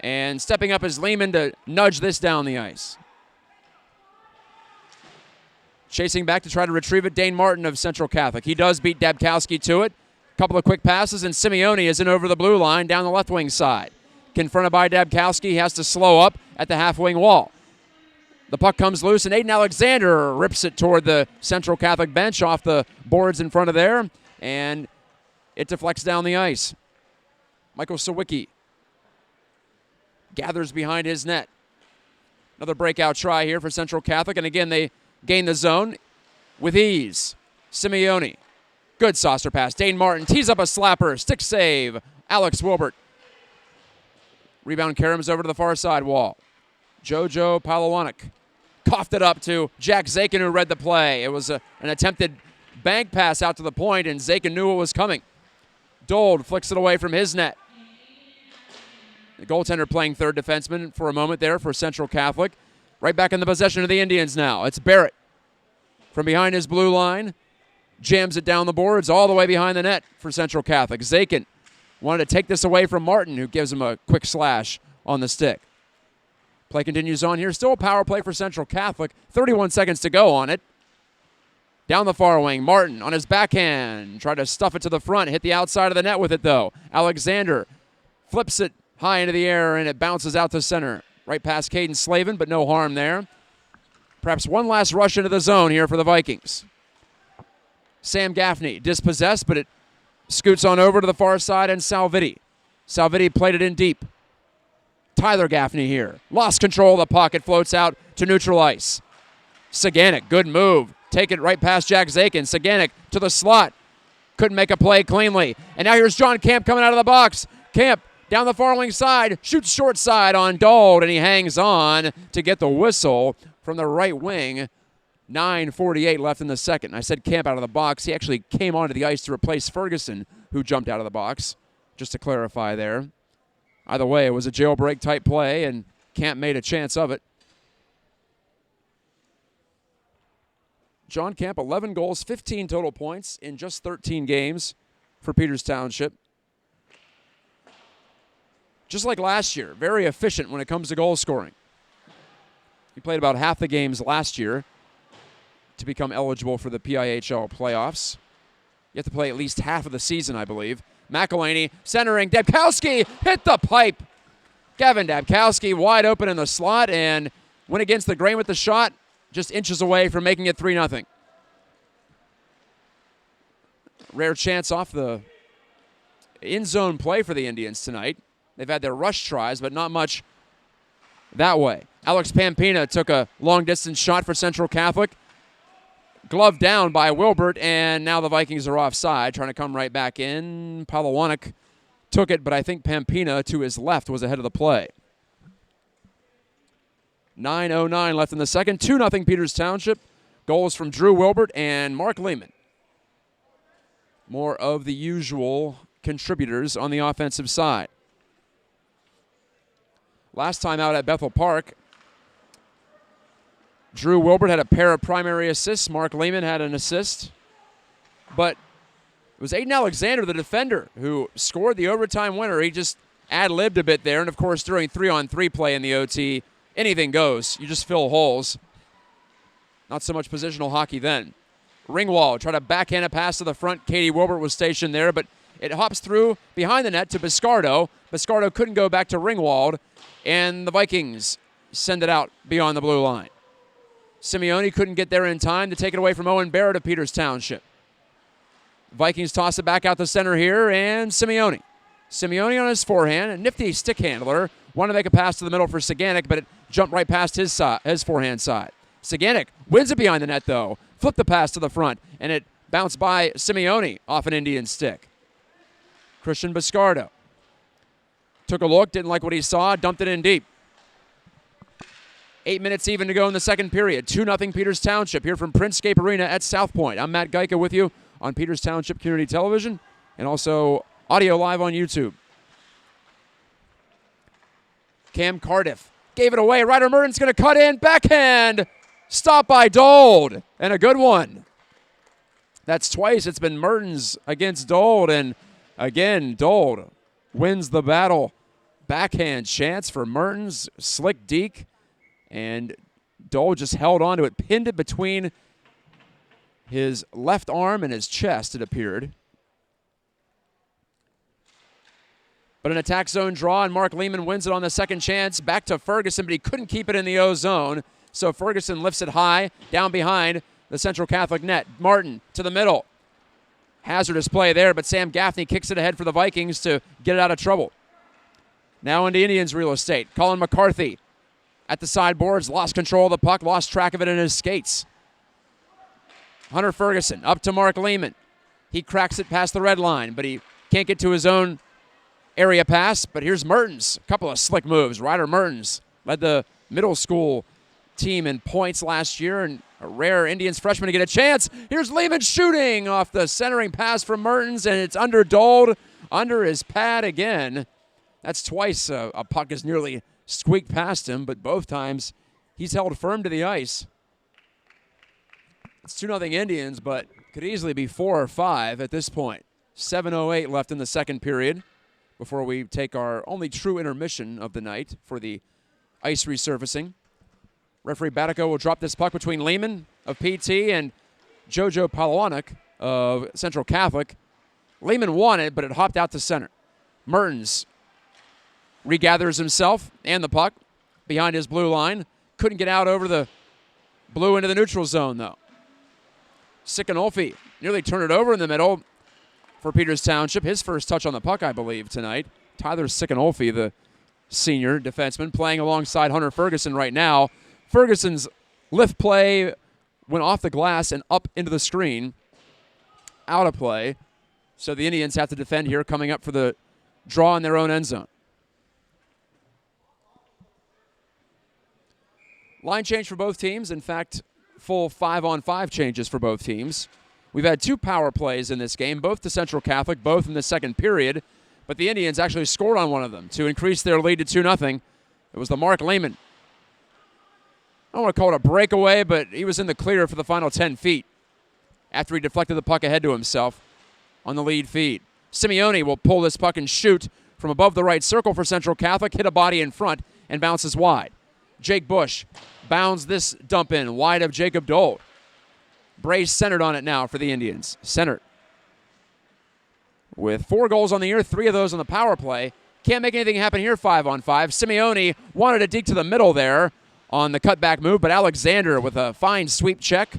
And stepping up is Lehman to nudge this down the ice. Chasing back to try to retrieve it, Dane Martin of Central Catholic. He does beat Dabkowski to it. Couple of quick passes, and Simeone isn't over the blue line down the left wing side. Confronted by Dabkowski, he has to slow up at the half-wing wall. The puck comes loose, and Aiden Alexander rips it toward the Central Catholic bench off the boards in front of there, and it deflects down the ice. Michael Sawicki gathers behind his net. Another breakout try here for Central Catholic, and again they gain the zone with ease. Simeone. Good saucer pass. Dane Martin tees up a slapper. Stick save. Alex Wilbert. Rebound caroms over to the far side wall. Jojo Palawanik coughed it up to Jack Zakin, who read the play. It was an attempted bank pass out to the point, and Zakin knew what was coming. Dold flicks it away from his net. The goaltender playing third defenseman for a moment there for Central Catholic. Right back in the possession of the Indians now. It's Barrett from behind his blue line. Jams it down the boards all the way behind the net for Central Catholic. Zakin wanted to take this away from Martin, who gives him a quick slash on the stick. Play continues on here. Still a power play for Central Catholic. 31 seconds to go on it. Down the far wing, Martin on his backhand. Tried to stuff it to the front. Hit the outside of the net with it, though. Alexander flips it high into the air, and it bounces out to center. Right past Caden Slavin, but no harm there. Perhaps one last rush into the zone here for the Vikings. Sam Gaffney dispossessed, but it scoots on over to the far side, and Salvitti. Salvitti played it in deep. Tyler Gaffney here. Lost control of the puck. It floats out to neutral ice. Saganek, good move. Take it right past Jack Zakin. Saganek to the slot. Couldn't make a play cleanly. And now here's John Camp coming out of the box. Camp down the far wing side. Shoots short side on Dold, and he hangs on to get the whistle from the right wing. 9:48 left in the second. I said Camp out of the box. He actually came onto the ice to replace Ferguson, who jumped out of the box, just to clarify there. Either way, it was a jailbreak type play, and Camp made a chance of it. John Camp, 11 goals, 15 total points in just 13 games for Peters Township. Just like last year, very efficient when it comes to goal scoring. He played about half the games last year to become eligible for the PIHL playoffs. You have to play at least half of the season, I believe. McElhaney centering. Dabkowski hit the pipe. Gavin Dabkowski wide open in the slot and went against the grain with the shot, just inches away from making it 3-0. Rare chance off the in-zone play for the Indians tonight. They've had their rush tries, but not much that way. Alex Pampina took a long-distance shot for Central Catholic. Gloved down by Wilbert, and now the Vikings are offside, trying to come right back in. Palawanek took it, but I think Pampina to his left was ahead of the play. 9:09 left in the second. 2-0 Peters Township. Goals from Drew Wilbert and Mark Lehman. More of the usual contributors on the offensive side. Last time out at Bethel Park, Drew Wilbert had a pair of primary assists. Mark Lehman had an assist. But it was Aiden Alexander, the defender, who scored the overtime winner. He just ad-libbed a bit there. And, of course, during 3-on-3 play in the OT, anything goes. You just fill holes. Not so much positional hockey then. Ringwald tried to backhand a pass to the front. Katie Wilbert was stationed there, but it hops through behind the net to Biscardo. Biscardo couldn't go back to Ringwald, and the Vikings send it out beyond the blue line. Simeone couldn't get there in time to take it away from Owen Barrett of Peters Township. Vikings toss it back out the center here, and Simeone. Simeone on his forehand, a nifty stick handler. Wanted to make a pass to the middle for Saganek, but it jumped right past his forehand side. Saganek wins it behind the net, though. Flipped the pass to the front, and it bounced by Simeone off an Indian stick. Christian Biscardo took a look, didn't like what he saw, dumped it in deep. 8 minutes even to go in the second period. 2-0 Peters Township here from Printscape Arena at South Point. I'm Matt Geica with you on Peters Township Community Television and also audio live on YouTube. Cam Cardiff gave it away. Ryder Merton's going to cut in. Backhand. Stop by Dold. And a good one. That's twice. It's been Mertens against Dold. And again, Dold wins the battle. Backhand chance for Mertens. Slick deke. And Dold just held on to it. Pinned it between his left arm and his chest, it appeared. But an attack zone draw, and Mark Lehman wins it on the second chance. Back to Ferguson, but he couldn't keep it in the O zone. So Ferguson lifts it high, down behind the Central Catholic net. Martin to the middle. Hazardous play there, but Sam Gaffney kicks it ahead for the Vikings to get it out of trouble. Now into Indians real estate. Colin McCarthy at the sideboards, lost control of the puck, lost track of it in his skates. Hunter Ferguson up to Mark Lehman. He cracks it past the red line, but he can't get to his own area pass. But here's Mertens. A couple of slick moves. Ryder Mertens led the middle school team in points last year, and a rare Indians freshman to get a chance. Here's Lehman shooting off the centering pass from Mertens, and it's under Dold, under his pad again. That's twice a puck has nearly squeaked past him, but both times he's held firm to the ice. It's 2-0 Indians, but could easily be 4 or 5 at this point. 7:08 left in the second period before we take our only true intermission of the night for the ice resurfacing. Referee Batico will drop this puck between Lehman of PT and Jojo Palawanek of Central Catholic. Lehman won it, but it hopped out to center. Mertens regathers himself and the puck behind his blue line. Couldn't get out over the blue into the neutral zone, though. Sikanolfi nearly turned it over in the middle for Peters Township. His first touch on the puck, I believe, tonight. Tyler Sikanolfi, the senior defenseman, playing alongside Hunter Ferguson right now. Ferguson's lift play went off the glass and up into the screen. Out of play. So the Indians have to defend here, coming up for the draw in their own end zone. Line change for both teams. In fact, full 5-on-5 changes for both teams. We've had 2 power plays in this game, both to Central Catholic, both in the second period. But the Indians actually scored on one of them to increase their lead to 2-0. It was the Mark Lehman. I don't want to call it a breakaway, but he was in the clear for the final 10 feet after he deflected the puck ahead to himself on the lead feed. Simeone will pull this puck and shoot from above the right circle for Central Catholic, hit a body in front, and bounces wide. Jake Bush bounds this dump in wide of Jacob Dold. Bray centered on it now for the Indians. Centered. With 4 goals on the year, 3 of those on the power play. Can't make anything happen here 5-on-5. Simeone wanted to deke to the middle there on the cutback move, but Alexander with a fine sweep check.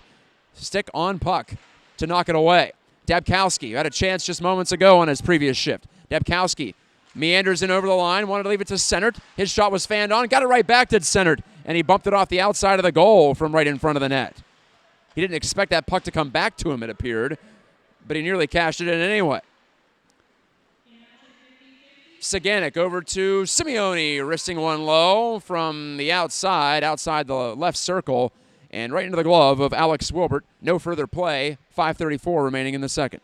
Stick on puck to knock it away. Dabkowski had a chance just moments ago on his previous shift. Dabkowski meanders in over the line, wanted to leave it to Sennert. His shot was fanned on, got it right back to Sennert, and he bumped it off the outside of the goal from right in front of the net. He didn't expect that puck to come back to him, it appeared, but he nearly cashed it in anyway. Saganek over to Simeone, wristing one low from the outside the left circle, and right into the glove of Alex Wilbert. No further play, 5:34 remaining in the second.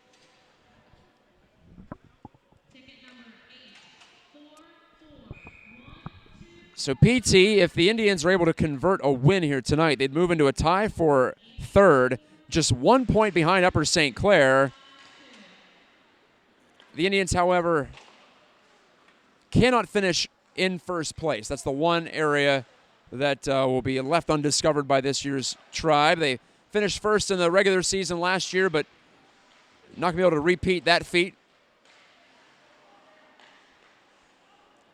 So PT, if the Indians are able to convert a win here tonight, they'd move into a tie for third, just 1 point behind Upper St. Clair. The Indians, however, cannot finish in first place. That's the one area that will be left undiscovered by this year's Tribe. They finished first in the regular season last year, but not going to be able to repeat that feat.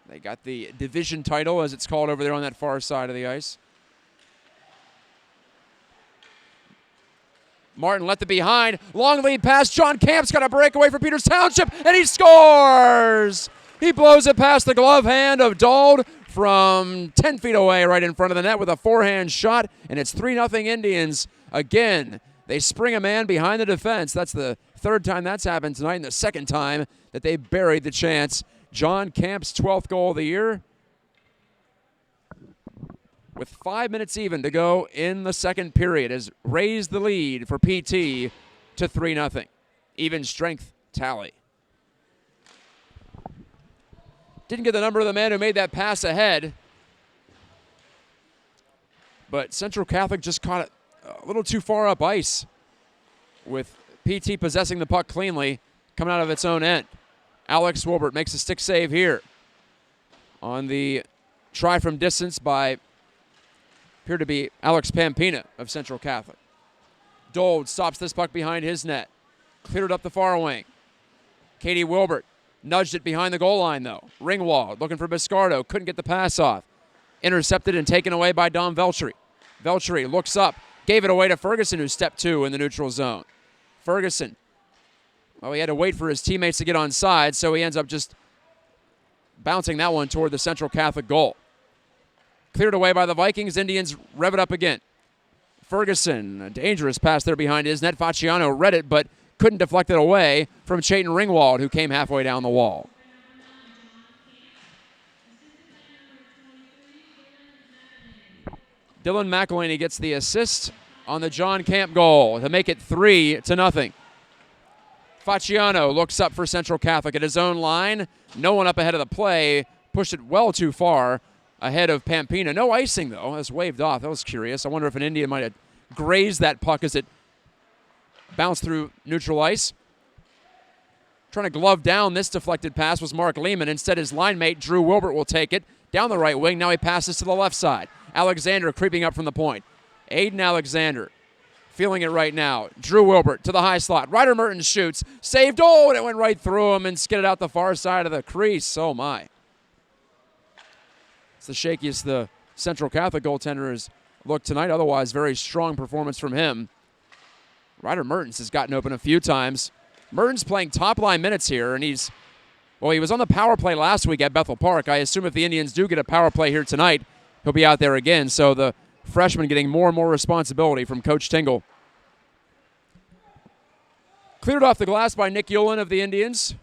They got the division title, as it's called over there on that far side of the ice. Martin let the behind. Long lead pass. John Camp's got a breakaway for Peters Township, and he scores! He blows it past the glove hand of Dauld from 10 feet away right in front of the net with a forehand shot, and it's 3-0 Indians. Again, they spring a man behind the defense. That's the third time that's happened tonight, and the second time that they buried the chance. John Camp's 12th goal of the year. With 5 minutes even to go in the second period, has raised the lead for PT to 3-0. Even strength tally. Didn't get the number of the man who made that pass ahead, but Central Catholic just caught it a little too far up ice with PT possessing the puck cleanly, coming out of its own end. Alex Wilbert makes a stick save here on the try from distance by, appeared to be Alex Pampina of Central Catholic. Dauld stops this puck behind his net. Cleared up the far wing. Katie Wilbert nudged it behind the goal line, though. Ringwald looking for Biscardo. Couldn't get the pass off. Intercepted and taken away by Dom Velchery. Velchery looks up. Gave it away to Ferguson, who's step two in the neutral zone. Ferguson, well, he had to wait for his teammates to get on side, so he ends up just bouncing that one toward the Central Catholic goal. Cleared away by the Vikings. Indians rev it up again. Ferguson, a dangerous pass there behind his net. Facciano read it, but couldn't deflect it away from Chayton Ringwald, who came halfway down the wall. Dylan McElhaney gets the assist on the John Camp goal to make it 3-0. Facciano looks up for Central Catholic at his own line. No one up ahead of the play. Pushed it well too far ahead of Pampina. No icing, though. That's waved off. That was curious. I wonder if an Indian might have grazed that puck as it bounced through neutral ice. Trying to glove down this deflected pass was Mark Lehman. Instead, his line mate, Drew Wilbert, will take it down the right wing. Now he passes to the left side. Alexander creeping up from the point. Aiden Alexander feeling it right now. Drew Wilbert to the high slot. Ryder Mertens shoots. Saved. Oh, and it went right through him and skidded out the far side of the crease. Oh, my. It's the shakiest the Central Catholic goaltender has looked tonight. Otherwise, very strong performance from him. Ryder Mertens has gotten open a few times. Mertens playing top-line minutes here, and he was on the power play last week at Bethel Park. I assume if the Indians do get a power play here tonight, he'll be out there again. So the freshman getting more and more responsibility from Coach Tingle. Cleared off the glass by Nick Ullin of the Indians.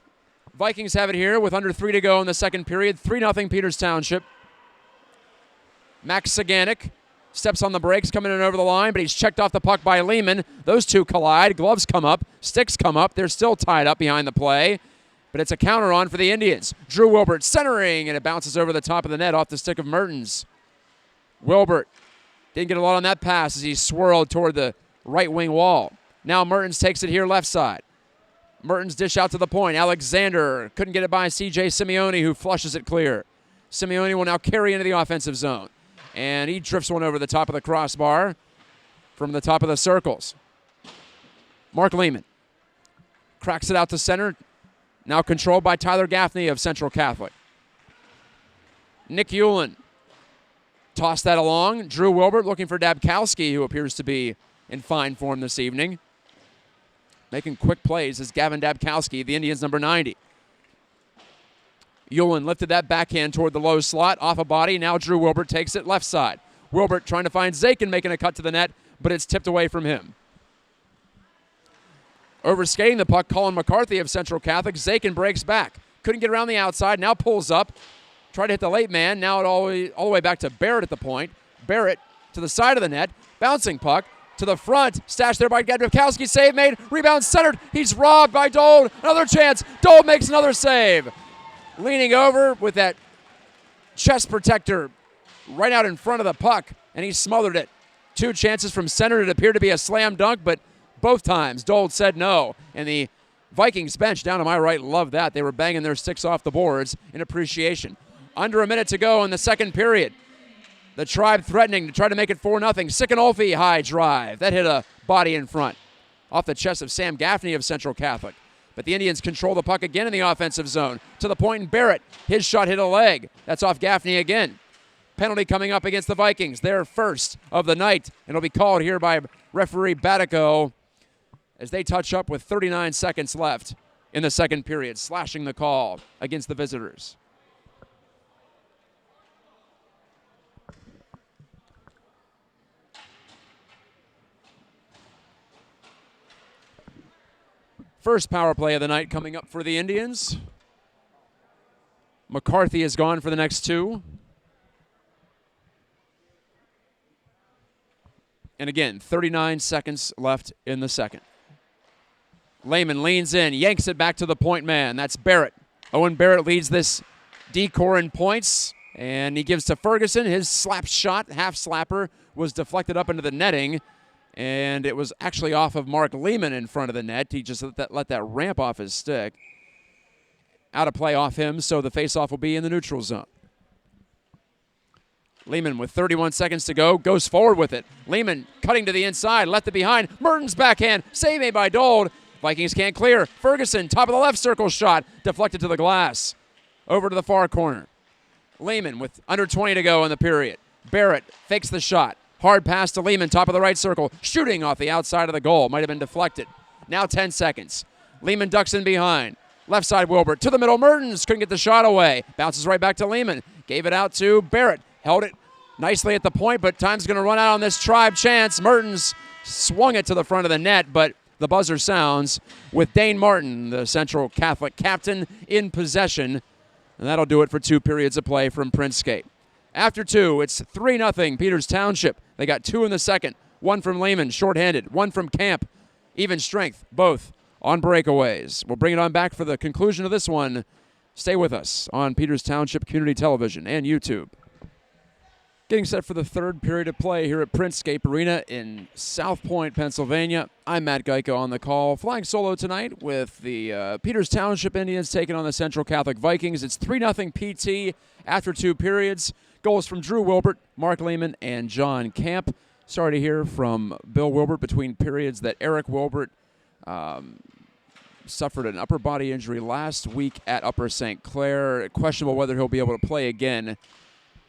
Vikings have it here with under 3 to go in the second period. 3-0 Peters Township. Max Saganek steps on the brakes, coming in over the line, but he's checked off the puck by Lehman. Those two collide. Gloves come up. Sticks come up. They're still tied up behind the play, but it's a counter on for the Indians. Drew Wilbert centering, and it bounces over the top of the net off the stick of Mertens. Wilbert didn't get a lot on that pass as he swirled toward the right wing wall. Now Mertens takes it here left side. Mertens dish out to the point. Alexander couldn't get it by C.J. Simeone, who flushes it clear. Simeone will now carry into the offensive zone. And he drifts one over the top of the crossbar from the top of the circles. Mark Lehman cracks it out to center. Now controlled by Tyler Gaffney of Central Catholic. Nick Ullin tossed that along. Drew Wilbert looking for Dabkowski, who appears to be in fine form this evening. making quick plays is Gavin Dabkowski, the Indians' number 90. Ullin lifted that backhand toward the low slot, off a body. Now Drew Wilbert takes it left side. Wilbert trying to find Zakin, making a cut to the net, but it's tipped away from him. Overskating the puck, Colin McCarthy of Central Catholic. Zakin breaks back. Couldn't get around the outside, now pulls up. Tried to hit the late man, now all the way back to Barrett at the point. Barrett to the side of the net, bouncing puck to the front, stashed there by Gadrikowski, save made, rebound centered, he's robbed by Dole, another chance, Dole makes another save. Leaning over with that chest protector right out in front of the puck, and he smothered it. 2 chances from center, it appeared to be a slam dunk, but both times Dole said no, and the Vikings bench down to my right loved that. They were banging their sticks off the boards in appreciation. Under a minute to go in the second period. The Tribe threatening to try to make it 4-0. Sikanolfi high drive. That hit a body in front off the chest of Sam Gaffney of Central Catholic. But the Indians control the puck again in the offensive zone. To the point, and Barrett. His shot hit a leg. That's off Gaffney again. Penalty coming up against the Vikings. Their first of the night. And it'll be called here by referee Batico as they touch up with 39 seconds left in the second period, slashing the call against the visitors. First power play of the night coming up for the Indians. McCarthy is gone for the next 2. And again, 39 seconds left in the second. Lehman leans in, yanks it back to the point man. That's Barrett. Owen Barrett leads this decor in points, and he gives to Ferguson. His slap shot, half slapper, was deflected up into the netting, and it was actually off of Mark Lehman in front of the net. He just let that ramp off his stick. Out of play off him, so the faceoff will be in the neutral zone. Lehman with 31 seconds to go, goes forward with it. Lehman cutting to the inside, left it behind. Mertens backhand, save made by Dold. Vikings can't clear. Ferguson, top of the left circle shot, deflected to the glass. Over to the far corner. Lehman with under 20 to go in the period. Barrett fakes the shot. Hard pass to Lehman, top of the right circle, shooting off the outside of the goal. Might have been deflected. Now 10 seconds. Lehman ducks in behind. Left side Wilbert to the middle. Mertens couldn't get the shot away. Bounces right back to Lehman. Gave it out to Barrett. Held it nicely at the point, but time's going to run out on this Tribe chance. Mertens swung it to the front of the net, but the buzzer sounds with Dane Martin, the Central Catholic captain, in possession. And that'll do it for 2 periods of play from Princegate. After 2, it's 3-0 Peters Township. They got 2 in the second. 1 from Lehman, shorthanded. 1 from Camp, even strength, both on breakaways. We'll bring it on back for the conclusion of this one. Stay with us on Peters Township Community Television and YouTube. Getting set for the third period of play here at Princegate Arena in South Point, Pennsylvania. I'm Matt Geico on the call. Flying solo tonight with the Peters Township Indians taking on the Central Catholic Vikings. It's 3-0 PT after 2 periods. Goals from Drew Wilbert, Mark Lehman, and John Camp. Sorry to hear from Bill Wilbert between periods that Eric Wilbert suffered an upper body injury last week at Upper St. Clair. Questionable whether he'll be able to play again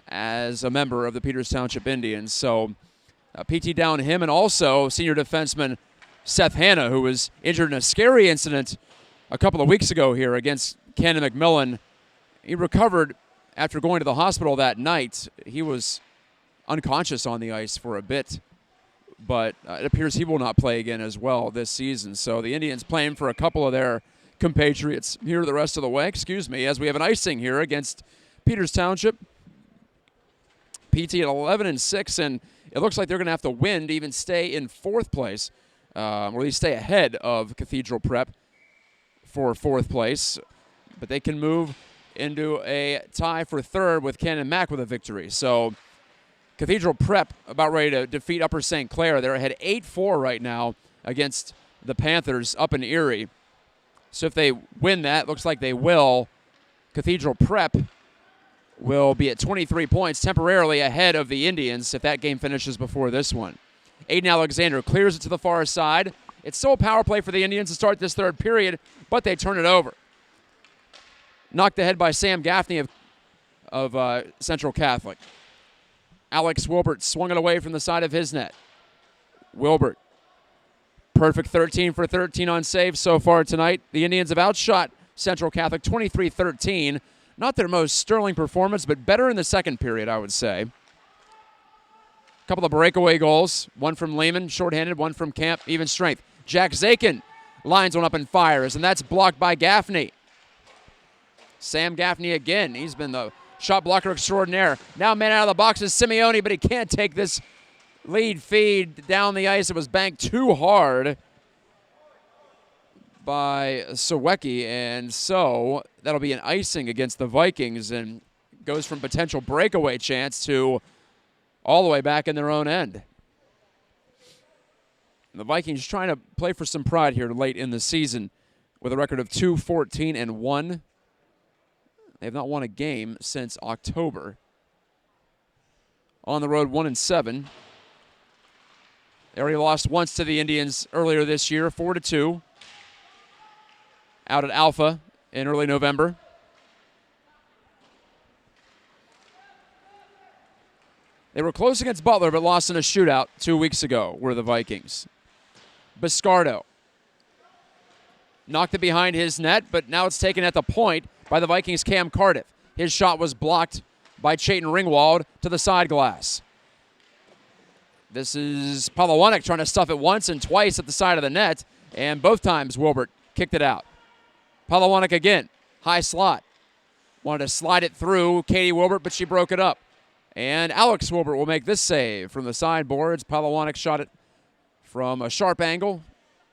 as a member of the Peters Township Indians. So PT down him, and also senior defenseman Seth Hanna, who was injured in a scary incident a couple of weeks ago here against Cannon McMillan. He recovered after going to the hospital that night. He was unconscious on the ice for a bit, but it appears he will not play again as well this season. So the Indians playing for a couple of their compatriots here the rest of the way, as we have an icing here against Peters Township. PT at 11-6, and it looks like they're going to have to win to even stay in 4th place, or at least stay ahead of Cathedral Prep for 4th place. But they can move into a tie for 3rd with Cannon Mac with a victory. So Cathedral Prep about ready to defeat Upper St. Clair. They're ahead 8-4 right now against the Panthers up in Erie. So if they win that, looks like they will, Cathedral Prep will be at 23 points, temporarily ahead of the Indians if that game finishes before this one. Aiden Alexander clears it to the far side. It's still a power play for the Indians to start this third period, but they turn it over. Knocked ahead by Sam Gaffney of Central Catholic. Alex Wilbert swung it away from the side of his net. Wilbert perfect 13 for 13 on saves so far tonight. The Indians have outshot Central Catholic 23-13. Not their most sterling performance, but better in the second period, I would say. A couple of breakaway goals. One from Lehman, shorthanded. One from Camp, even strength. Jack Zakin lines one up and fires, and that's blocked by Gaffney. Sam Gaffney again. He's been the shot blocker extraordinaire. Now man out of the box is Simeone, but he can't take this lead feed down the ice. It was banked too hard by Sawecki, and so that'll be an icing against the Vikings and goes from potential breakaway chance to all the way back in their own end. The Vikings trying to play for some pride here late in the season with a record of 2-14-1. They have not won a game since October. On the road, 1-7. They already lost once to the Indians earlier this year, 4-2. Out at Alpha in early November. They were close against Butler, but lost in a shootout 2 weeks ago, were the Vikings. Biscardo knocked it behind his net, but now it's taken at the point by the Vikings' Cam Cardiff. His shot was blocked by Chayton Ringwald to the side glass. This is Palawanek trying to stuff it once and twice at the side of the net, and both times Wilbert kicked it out. Palawanek again, high slot. Wanted to slide it through Katie Wilbert, but she broke it up. And Alex Wilbert will make this save from the sideboards. Palawanek shot it from a sharp angle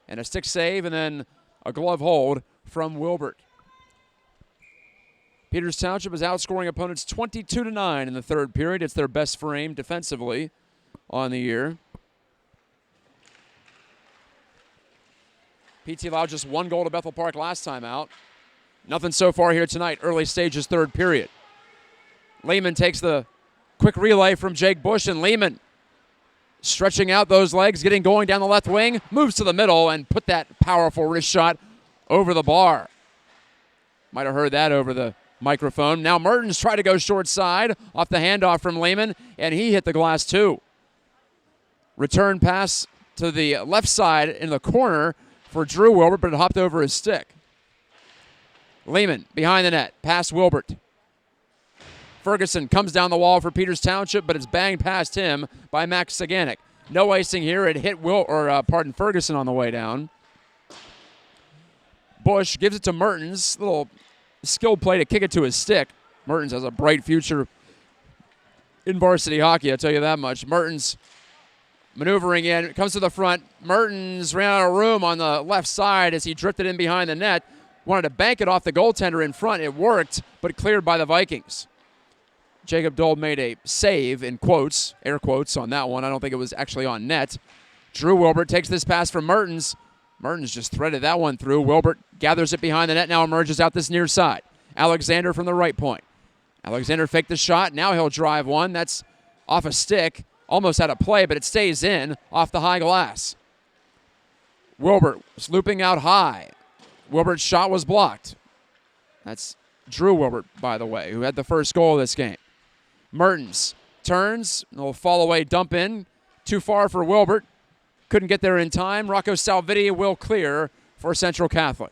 and a stick save, and then a glove hold from Wilbert. Peters Township is outscoring opponents 22-9 in the third period. It's their best frame defensively on the year. PT allowed just one goal to Bethel Park last time out. Nothing so far here tonight, early stages, third period. Lehman takes the quick relay from Jake Bush, and Lehman stretching out those legs, getting going down the left wing, moves to the middle and put that powerful wrist shot over the bar. Might have heard that over the microphone. Now Mertens tried to go short side off the handoff from Lehman, and he hit the glass too. Return pass to the left side in the corner for Drew Wilbert, but it hopped over his stick. Lehman behind the net, past Wilbert. Ferguson comes down the wall for Peters Township, but it's banged past him by Max Saganek. No icing here. It hit Ferguson on the way down. Bush gives it to Mertens. Little skill play to kick it to his stick. Mertens has a bright future in varsity hockey, I'll tell you that much. Mertens maneuvering in, comes to the front. Mertens ran out of room on the left side as he drifted in behind the net. Wanted to bank it off the goaltender in front. It worked, but cleared by the Vikings. Jacob Dole made a save, in quotes, air quotes, on that one. I don't think it was actually on net. Drew Wilbert takes this pass from Mertens. Mertens just threaded that one through. Wilbert gathers it behind the net, now emerges out this near side. Alexander from the right point. Alexander faked the shot. Now he'll drive one. That's off a stick. Almost out of play, but it stays in off the high glass. Wilbert was looping out high. Wilbert's shot was blocked. That's Drew Wilbert, by the way, who had the first goal of this game. Mertens turns, a little fall away dump in. Too far for Wilbert. Couldn't get there in time. Rocco Salviti will clear for Central Catholic.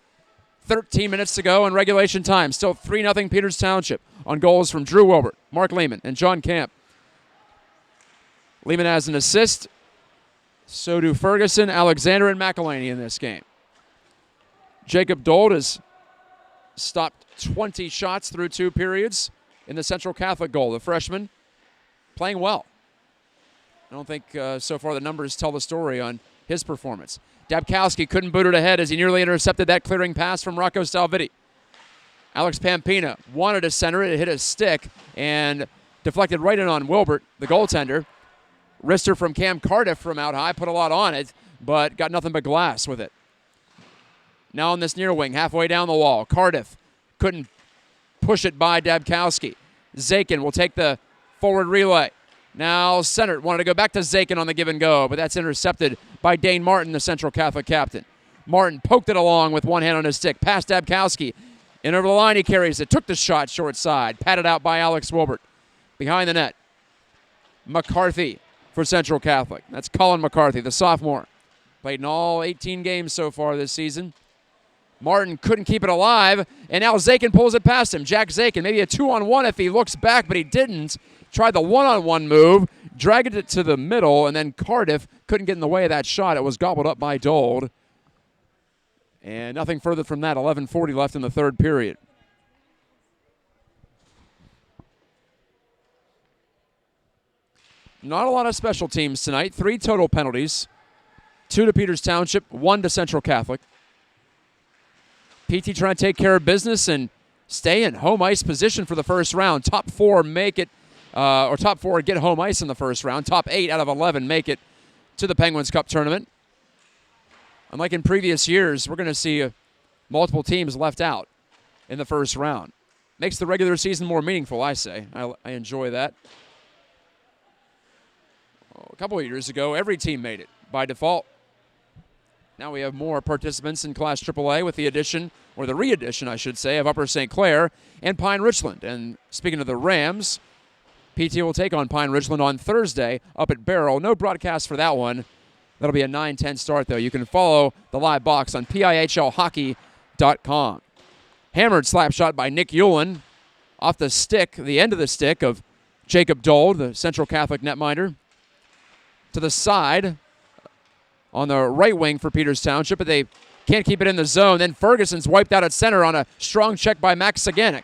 13 minutes to go in regulation time. Still 3-0 Peters Township on goals from Drew Wilbert, Mark Lehman, and John Camp. Lehman has an assist. So do Ferguson, Alexander, and McElhaney in this game. Jacob Dold has stopped 20 shots through 2 periods in the Central Catholic goal. The freshman playing well. I don't think so far the numbers tell the story on his performance. Dabkowski couldn't boot it ahead as he nearly intercepted that clearing pass from Rocco Salviti. Alex Pampina wanted to center it. It hit a stick and deflected right in on Wilbert, the goaltender. Wrister from Cam Cardiff from out high, put a lot on it, but got nothing but glass with it. Now on this near wing, halfway down the wall, Cardiff couldn't push it by Dabkowski. Zakin will take the forward relay. Now centered, wanted to go back to Zakin on the give and go, but that's intercepted by Dane Martin, the Central Catholic captain. Martin poked it along with one hand on his stick, past Dabkowski. And over the line he carries it, took the shot short side, patted out by Alex Wilbert. Behind the net, McCarthy for Central Catholic. That's Colin McCarthy, the sophomore. Played in all 18 games so far this season. Martin couldn't keep it alive, and now Zakin pulls it past him. Jack Zakin, maybe a 2-on-1 if he looks back, but he didn't. Tried the 1-on-1 move, dragged it to the middle, and then Cardiff couldn't get in the way of that shot. It was gobbled up by Dold. And nothing further from that. 11:40 left in the third period. Not a lot of special teams tonight. 3 total penalties. 2 to Peters Township, 1 to Central Catholic. PT trying to take care of business and stay in home ice position for the first round. Top 4 make it, or top 4 get home ice in the first round. Top 8 out of 11 make it to the Penguins Cup tournament. Unlike in previous years, we're going to see multiple teams left out in the first round. Makes the regular season more meaningful, I say. I enjoy that. A couple of years ago, every team made it by default. Now we have more participants in Class AAA with the addition, or the re-addition, I should say, of Upper St. Clair and Pine Richland. And speaking of the Rams, PT will take on Pine Richland on Thursday up at Barrel. No broadcast for that one. That'll be a 9:10 start, though. You can follow the live box on PIHLhockey.com. Hammered slap shot by Nick Hewlin off the stick, the end of the stick of Jacob Dold, the Central Catholic netminder. To the side on the right wing for Peters Township, but they can't keep it in the zone. Then Ferguson's wiped out at center on a strong check by Max Saganek.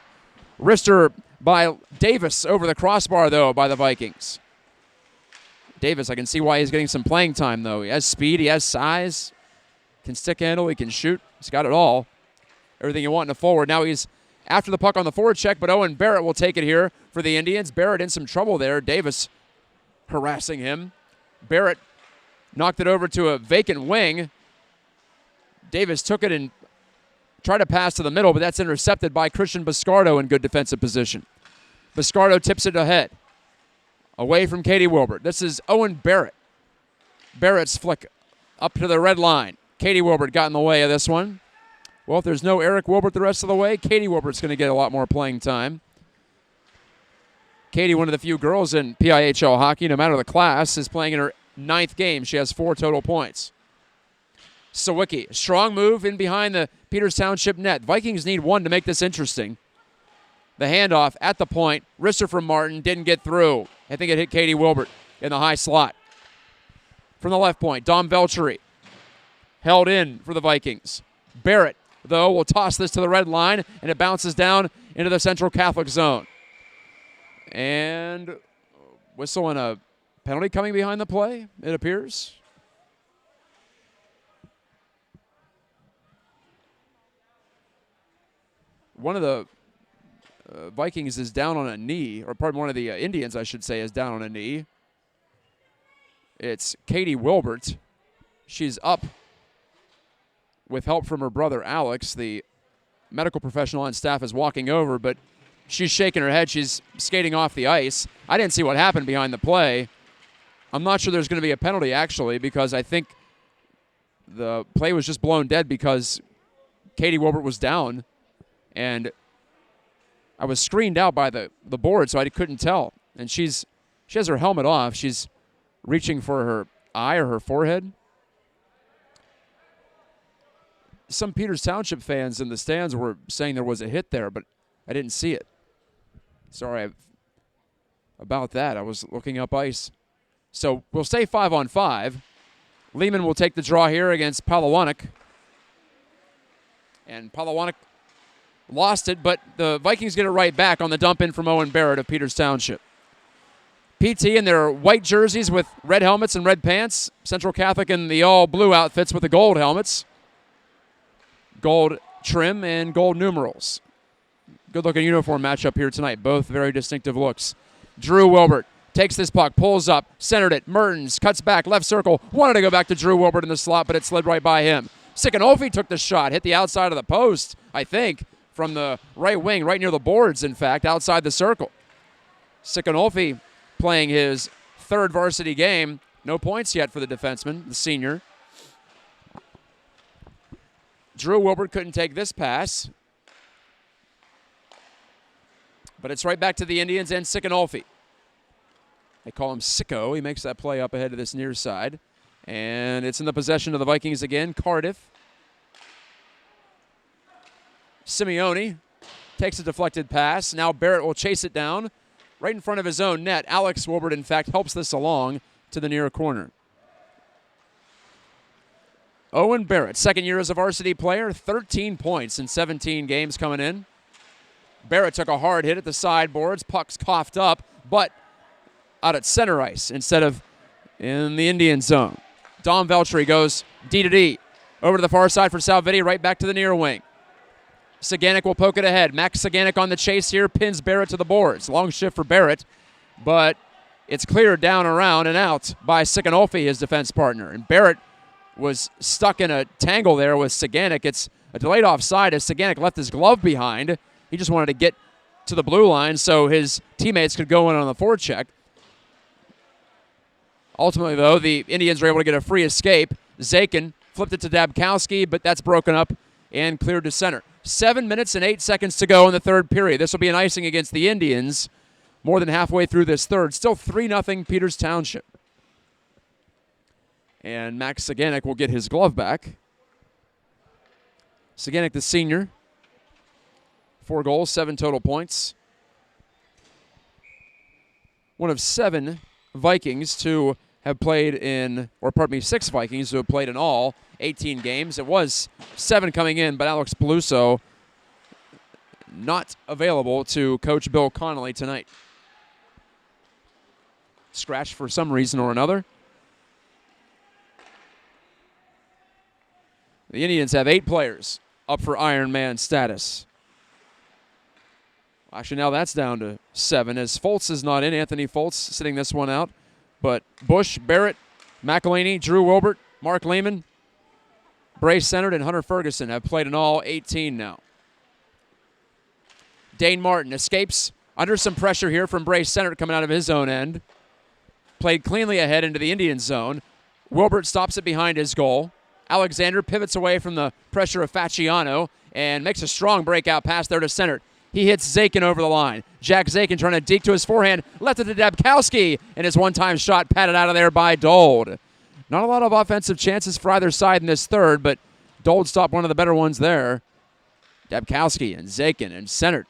Wrister by Davis over the crossbar, though, by the Vikings. Davis, I can see why he's getting some playing time, though. He has speed, he has size, can stick handle, he can shoot. He's got it all. Everything you want in a forward. Now he's after the puck on the forward check, but Owen Barrett will take it here for the Indians. Barrett in some trouble there. Davis harassing him. Barrett knocked it over to a vacant wing. Davis took it and tried to pass to the middle, but that's intercepted by Christian Biscardo in good defensive position. Biscardo tips it ahead. Away from Katie Wilbert. This is Owen Barrett. Barrett's flick up to the red line. Katie Wilbert got in the way of this one. Well, if there's no Eric Wilbert the rest of the way, Katie Wilbert's going to get a lot more playing time. Katie, one of the few girls in PIHL hockey, no matter the class, is playing in her 9th game. She has 4 total points. Sawicki, strong move in behind the Peters Township net. Vikings need 1 to make this interesting. The handoff at the point. Wrister from Martin didn't get through. I think it hit Katie Wilbert in the high slot. From the left point, Dom Velchery held in for the Vikings. Barrett, though, will toss this to the red line, and it bounces down into the Central Catholic zone. And whistle and a penalty coming behind the play, it appears. One of the Vikings is down on a knee, or pardon, one of the Indians, I should say, is down on a knee. It's Katie Wilbert. She's up with help from her brother, Alex. The medical professional on staff is walking over, but she's shaking her head. She's skating off the ice. I didn't see what happened behind the play. I'm not sure there's going to be a penalty, actually, because I think the play was just blown dead because Katie Wilbert was down, and I was screened out by the board, so I couldn't tell. And she has her helmet off. She's reaching for her eye or her forehead. Some Peters Township fans in the stands were saying there was a hit there, but I didn't see it. Sorry about that. I was looking up ice. So we'll stay 5-on-5. Lehman will take the draw here against Palawanik. And Palawanik lost it, but the Vikings get it right back on the dump in from Owen Barrett of Peters Township. PT in their white jerseys with red helmets and red pants. Central Catholic in the all-blue outfits with the gold helmets. Gold trim and gold numerals. Good-looking uniform matchup here tonight. Both very distinctive looks. Drew Wilbert takes this puck, pulls up, centered it. Mertens cuts back, left circle. Wanted to go back to Drew Wilbert in the slot, but it slid right by him. Sikanolfi took the shot, hit the outside of the post, I think, from the right wing, right near the boards, in fact, outside the circle. Sikanolfi playing his 3rd varsity game. No points yet for the defenseman, the senior. Drew Wilbert couldn't take this pass. But it's right back to the Indians and Sikanolfi. They call him Sicko. He makes that play up ahead of this near side. And it's in the possession of the Vikings again. Cardiff. Simeone takes a deflected pass. Now Barrett will chase it down right in front of his own net. Alex Wilbert, in fact, helps this along to the near corner. Owen Barrett, second year as a varsity player, 13 points in 17 games coming in. Barrett took a hard hit at the sideboards. Puck's coughed up, but out at center ice instead of in the Indian zone. Dom Veltri goes D to D. Over to the far side for Salvitti, right back to the near wing. Saganek will poke it ahead. Max Saganek on the chase here, pins Barrett to the boards. Long shift for Barrett, but it's cleared down, around, and out by Sikanolfi, his defense partner. And Barrett was stuck in a tangle there with Saganek. It's a delayed offside as Saganek left his glove behind. He just wanted to get to the blue line so his teammates could go in on the forecheck. Ultimately, though, the Indians were able to get a free escape. Zakin flipped it to Dabkowski, but that's broken up and cleared to center. 7 minutes and 8 seconds to go in the third period. This will be an icing against the Indians more than halfway through this third. Still 3-0 Peters Township. And Max Saganek will get his glove back. Saganek, the senior. 4 goals, 7 total points. One of 7 Vikings to have played in, or pardon me, 6 Vikings who have played in all 18 games. It was 7 coming in, but Alex Peluso not available to coach Bill Connolly tonight. Scratched for some reason or another. The Indians have 8 players up for Iron Man status. Actually, now that's down to 7 as Foltz is not in. Anthony Foltz sitting this one out. But Bush, Barrett, McElhaney, Drew Wilbert, Mark Lehman, Bray Sennert, and Hunter Ferguson have played in all 18 now. Dane Martin escapes under some pressure here from Bray Sennert coming out of his own end. Played cleanly ahead into the Indian zone. Wilbert stops it behind his goal. Alexander pivots away from the pressure of Facciano and makes a strong breakout pass there to Sennert. He hits Zakin over the line. Jack Zakin trying to deke to his forehand. Left it to Dabkowski, and his one-time shot patted out of there by Dold. Not a lot of offensive chances for either side in this third, but Dold stopped one of the better ones there. Dabkowski and Zakin and Sennert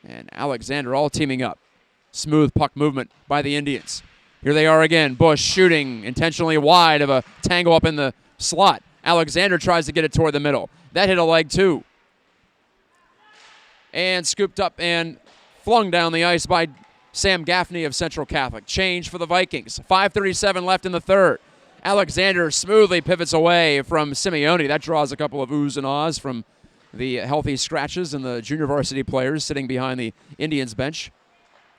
and Alexander all teaming up. Smooth puck movement by the Indians. Here they are again. Bush shooting intentionally wide of a tangle up in the slot. Alexander tries to get it toward the middle. That hit a leg too. And scooped up and flung down the ice by Sam Gaffney of Central Catholic. Change for the Vikings. 5:37 left in the third. Alexander smoothly pivots away from Simeone. That draws a couple of oohs and ahs from the healthy scratches and the junior varsity players sitting behind the Indians bench.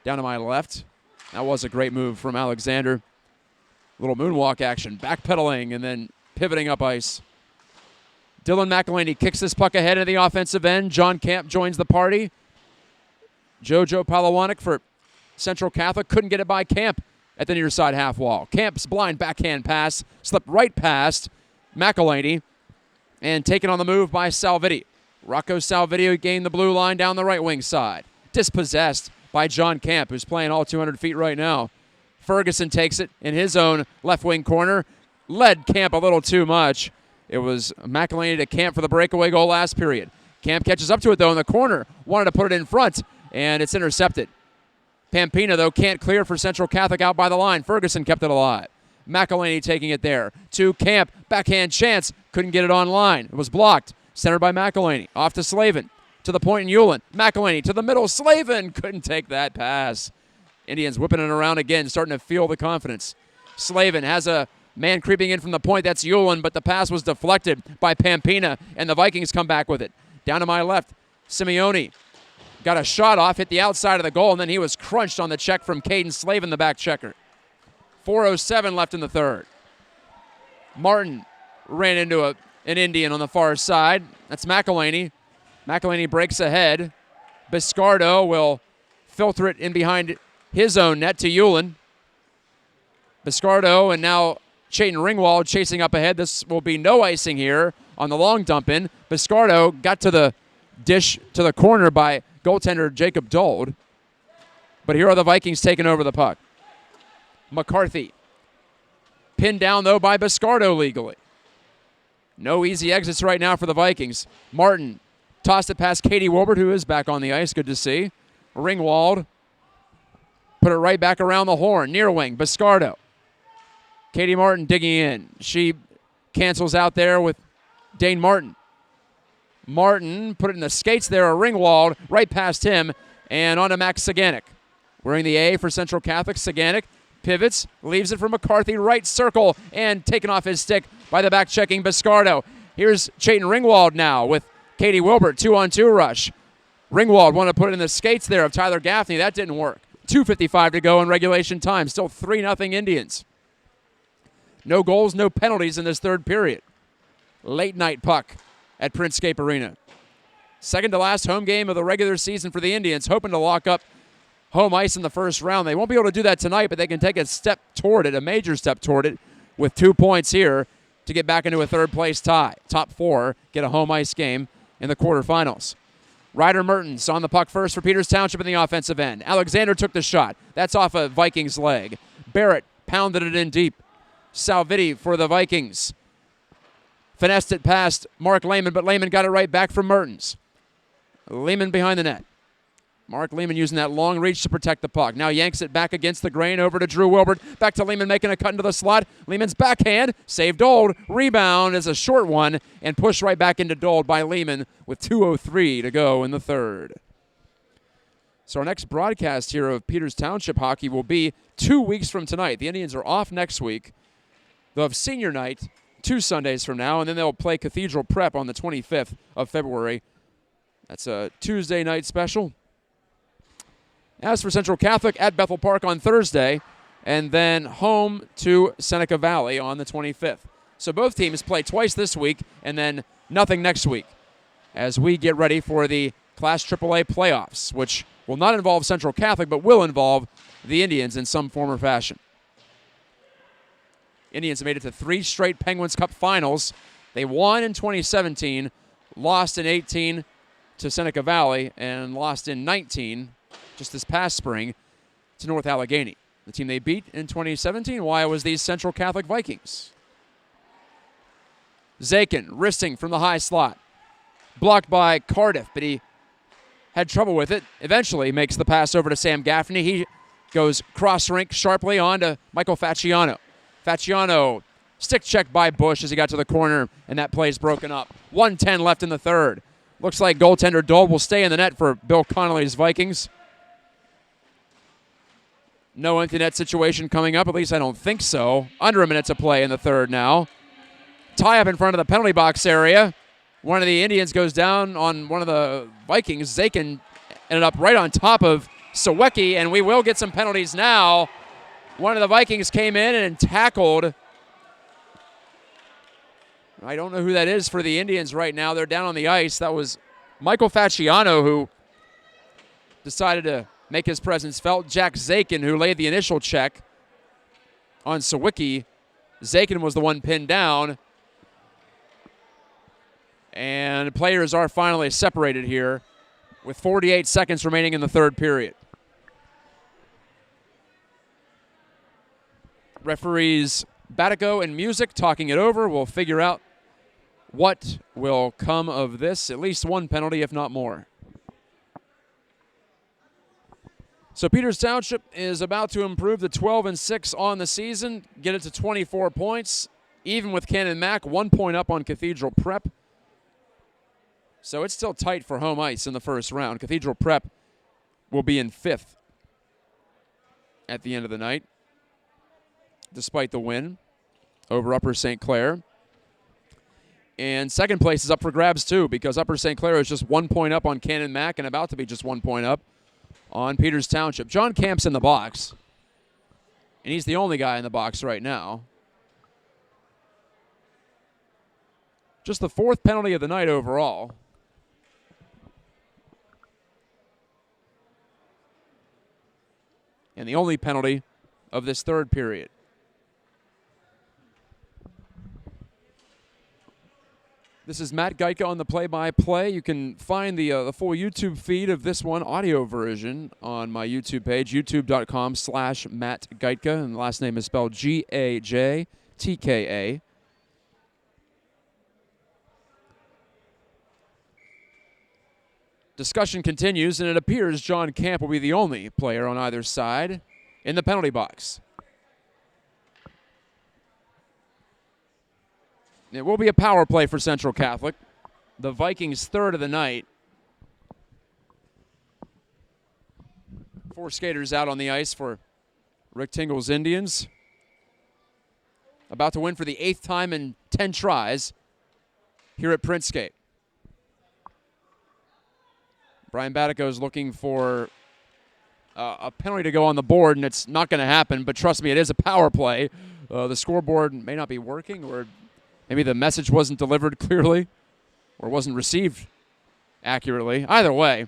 Down to my left. That was a great move from Alexander. Little moonwalk action, backpedaling and then pivoting up ice. Dylan McElhaney kicks this puck ahead into the offensive end. John Camp joins the party. JoJo Palawanik for Central Catholic couldn't get it by Camp at the near side half wall. Camp's blind backhand pass slipped right past McElhaney and taken on the move by Salvitti. Rocco Salvitti gained the blue line down the right wing side. Dispossessed by John Camp, who's playing all 200 feet right now. Ferguson takes it in his own left wing corner. Led Camp a little too much. It was McElhaney to Camp for the breakaway goal last period. Camp catches up to it, though, in the corner. Wanted to put it in front, and it's intercepted. Pampina, though, can't clear for Central Catholic out by the line. Ferguson kept it alive. McElhaney taking it there. To Camp. Backhand chance. Couldn't get it on line. It was blocked. Centered by McElhaney. Off to Slavin. To the point in Hewlin. McElhaney to the middle. Slavin couldn't take that pass. Indians whipping it around again, starting to feel the confidence. Slavin has a man creeping in from the point. That's Hewlin, but the pass was deflected by Pampina, and the Vikings come back with it. Down to my left, Simeone got a shot off, hit the outside of the goal, and then he was crunched on the check from Caden Slavin, the back checker. 4:07 left in the third. Martin ran into an Indian on the far side. That's McElhaney. McElhaney breaks ahead. Biscardo will filter it in behind his own net to Hewlin. Biscardo and now Chayton Ringwald chasing up ahead. This will be no icing here on the long dump in. Biscardo got to the dish to the corner by goaltender Jacob Dold. But here are the Vikings taking over the puck. McCarthy Pinned down, though, by Biscardo legally. No easy exits right now for the Vikings. Martin tossed it past Katie Wilbert, who is back on the ice. Good to see. Ringwald put it right back around the horn. Near wing, Biscardo. Katie Martin digging in. She cancels out there with Dane Martin. Martin put it in the skates there. Ringwald right past him and on to Max Saganek. Wearing the A for Central Catholic. Saganek pivots, leaves it for McCarthy. Right circle and taken off his stick by the back-checking Biscardo. Here's Chayton Ringwald now with Katie Wilbert. 2-on-2 rush. Ringwald wanted to put it in the skates there of Tyler Gaffney. That didn't work. 2:55 to go in regulation time. Still 3-0 Indians. No goals, no penalties in this third period. Late night puck at Printscape Arena. Second to last home game of the regular season for the Indians, hoping to lock up home ice in the first round. They won't be able to do that tonight, but they can take a step toward it, a major step toward it, with 2 points here to get back into a third-place tie. Top 4 get a home ice game in the quarterfinals. Ryder Mertens on the puck first for Peters Township in the offensive end. Alexander took the shot. That's off a Vikings leg. Barrett pounded it in deep. Salviti for the Vikings. Finessed it past Mark Lehman, but Lehman got it right back from Mertens. Lehman behind the net. Mark Lehman using that long reach to protect the puck. Now yanks it back against the grain over to Drew Wilbert. Back to Lehman making a cut into the slot. Lehman's backhand. Saved Dold. Rebound is a short one and pushed right back into Dold by Lehman with 2:03 to go in the third. So our next broadcast here of Peters Township hockey will be 2 weeks from tonight. The Indians are off next week. They'll have senior night 2 Sundays from now, and then they'll play Cathedral Prep on the 25th of February. That's a Tuesday night special. As for Central Catholic, at Bethel Park on Thursday, and then home to Seneca Valley on the 25th. So both teams play twice this week, and then nothing next week as we get ready for the Class AAA playoffs, which will not involve Central Catholic, but will involve the Indians in some form or fashion. Indians have made it to 3 straight Penguins Cup finals. They won in 2017, lost in 18 to Seneca Valley, and lost in 19 just this past spring to North Allegheny. The team they beat in 2017, why, was the Central Catholic Vikings. Zakin wristing from the high slot. Blocked by Cardiff, but he had trouble with it. Eventually makes the pass over to Sam Gaffney. He goes cross-rink sharply on to Michael Facciano. Facciano stick check by Bush as he got to the corner, and that play's broken up. 1:10 left in the third. Looks like goaltender Dole will stay in the net for Bill Connolly's Vikings. No empty net situation coming up, at least I don't think so. Under a minute to play in the third now. Tie up in front of the penalty box area. One of the Indians goes down on one of the Vikings. Zakin ended up right on top of Sawecki, and we will get some penalties now. One of the Vikings came in and tackled. I don't know who that is for the Indians right now. They're down on the ice. That was Michael Facciano, who decided to make his presence felt. Jack Zakin, who laid the initial check on Sawicki. Zakin was the one pinned down. And players are finally separated here with 48 seconds remaining in the third period. Referees Batico and Music talking it over. We'll figure out what will come of this. At least one penalty, if not more. So Peters Township is about to improve to 12-6 on the season, get it to 24 points, even with Cannon Mac, 1 point up on Cathedral Prep. So it's still tight for home ice in the first round. Cathedral Prep will be in 5th at the end of the night, despite the win over Upper St. Clair. And second place is up for grabs too, because Upper St. Clair is just 1 point up on Cannon Mac and about to be just 1 point up on Peters Township. John Camp's in the box, and he's the only guy in the box right now. Just the 4th penalty of the night overall. And the only penalty of this third period. This is Matt Geitka on the play-by-play. You can find the full YouTube feed of this one, audio version, on my YouTube page, youtube.com/Matt Geitka, and the last name is spelled Gajtka. TKA. Discussion continues, and it appears John Camp will be the only player on either side in the penalty box. It will be a power play for Central Catholic. The Vikings' third of the night. 4 skaters out on the ice for Rick Tingle's Indians. About to win for the 8th time in 10 tries here at Princegate. Brian Batico is looking for a penalty to go on the board, and it's not going to happen, but trust me, it is a power play. The scoreboard may not be working, or maybe the message wasn't delivered clearly or wasn't received accurately. Either way,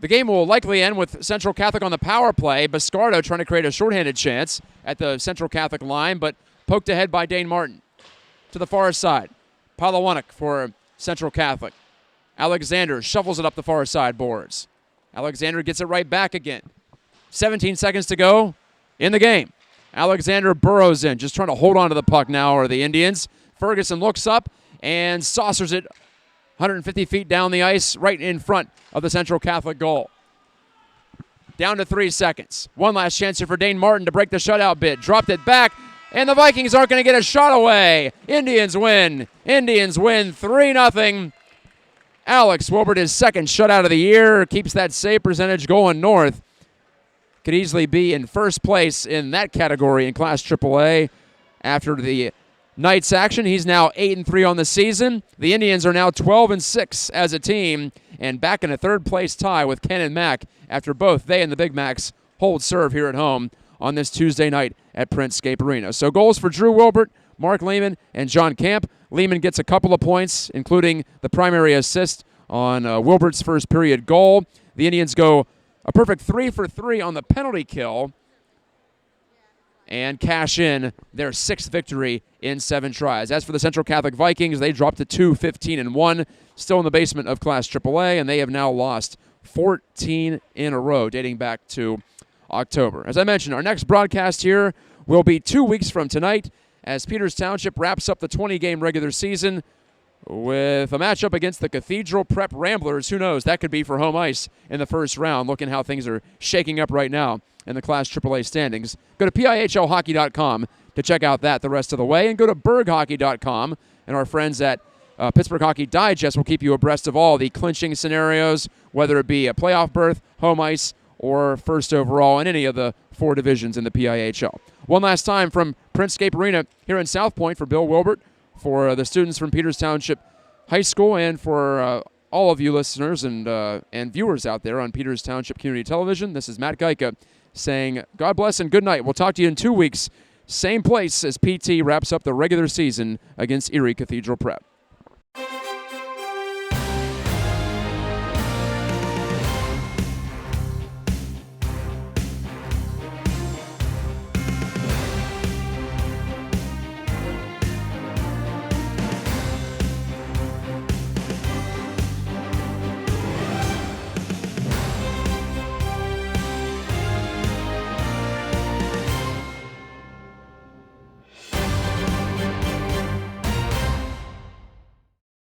the game will likely end with Central Catholic on the power play. Biscardo trying to create a shorthanded chance at the Central Catholic line, but poked ahead by Dane Martin. To the far side, Palawanik for Central Catholic. Alexander shovels it up the far side boards. Alexander gets it right back again. 17 seconds to go in the game. Alexander burrows in, just trying to hold on to the puck now are the Indians. Ferguson looks up and saucers it 150 feet down the ice right in front of the Central Catholic goal. Down to 3 seconds. One last chance here for Dane Martin to break the shutout bid. Dropped it back, and the Vikings aren't going to get a shot away. Indians win. Indians win 3-0. Alex Wilbert, his second shutout of the year, keeps that save percentage going north. Could easily be in first place in that category in Class AAA. After the night's action, he's now 8-3 on the season. The Indians are now 12-6 as a team and back in a third-place tie with Ken and Mac after both they and the Big Macs hold serve here at home on this Tuesday night at Princegate Arena. So goals for Drew Wilbert, Mark Lehman, and John Camp. Lehman gets a couple of points, including the primary assist on Wilbert's first period goal. The Indians go a perfect 3 for 3 on the penalty kill and cash in their 6th victory in 7 tries. As for the Central Catholic Vikings, they dropped to 2-15-1, still in the basement of Class AAA, and they have now lost 14 in a row dating back to October. As I mentioned, our next broadcast here will be 2 weeks from tonight as Peters Township wraps up the 20-game regular season with a matchup against the Cathedral Prep Ramblers. Who knows? That could be for home ice in the first round, looking how things are shaking up right now in the Class AAA standings. Go to PIHLhockey.com to check out that the rest of the way, and go to BergHockey.com, and our friends at Pittsburgh Hockey Digest will keep you abreast of all the clinching scenarios, whether it be a playoff berth, home ice, or first overall in any of the 4 divisions in the PIHL. One last time from Princegate Arena here in South Point for Bill Wilbert, for the students from Peters Township High School, and for all of you listeners and viewers out there on Peters Township Community Television. This is Matt Geika saying God bless and good night. We'll talk to you in 2 weeks, same place as PT wraps up the regular season against Erie Cathedral Prep.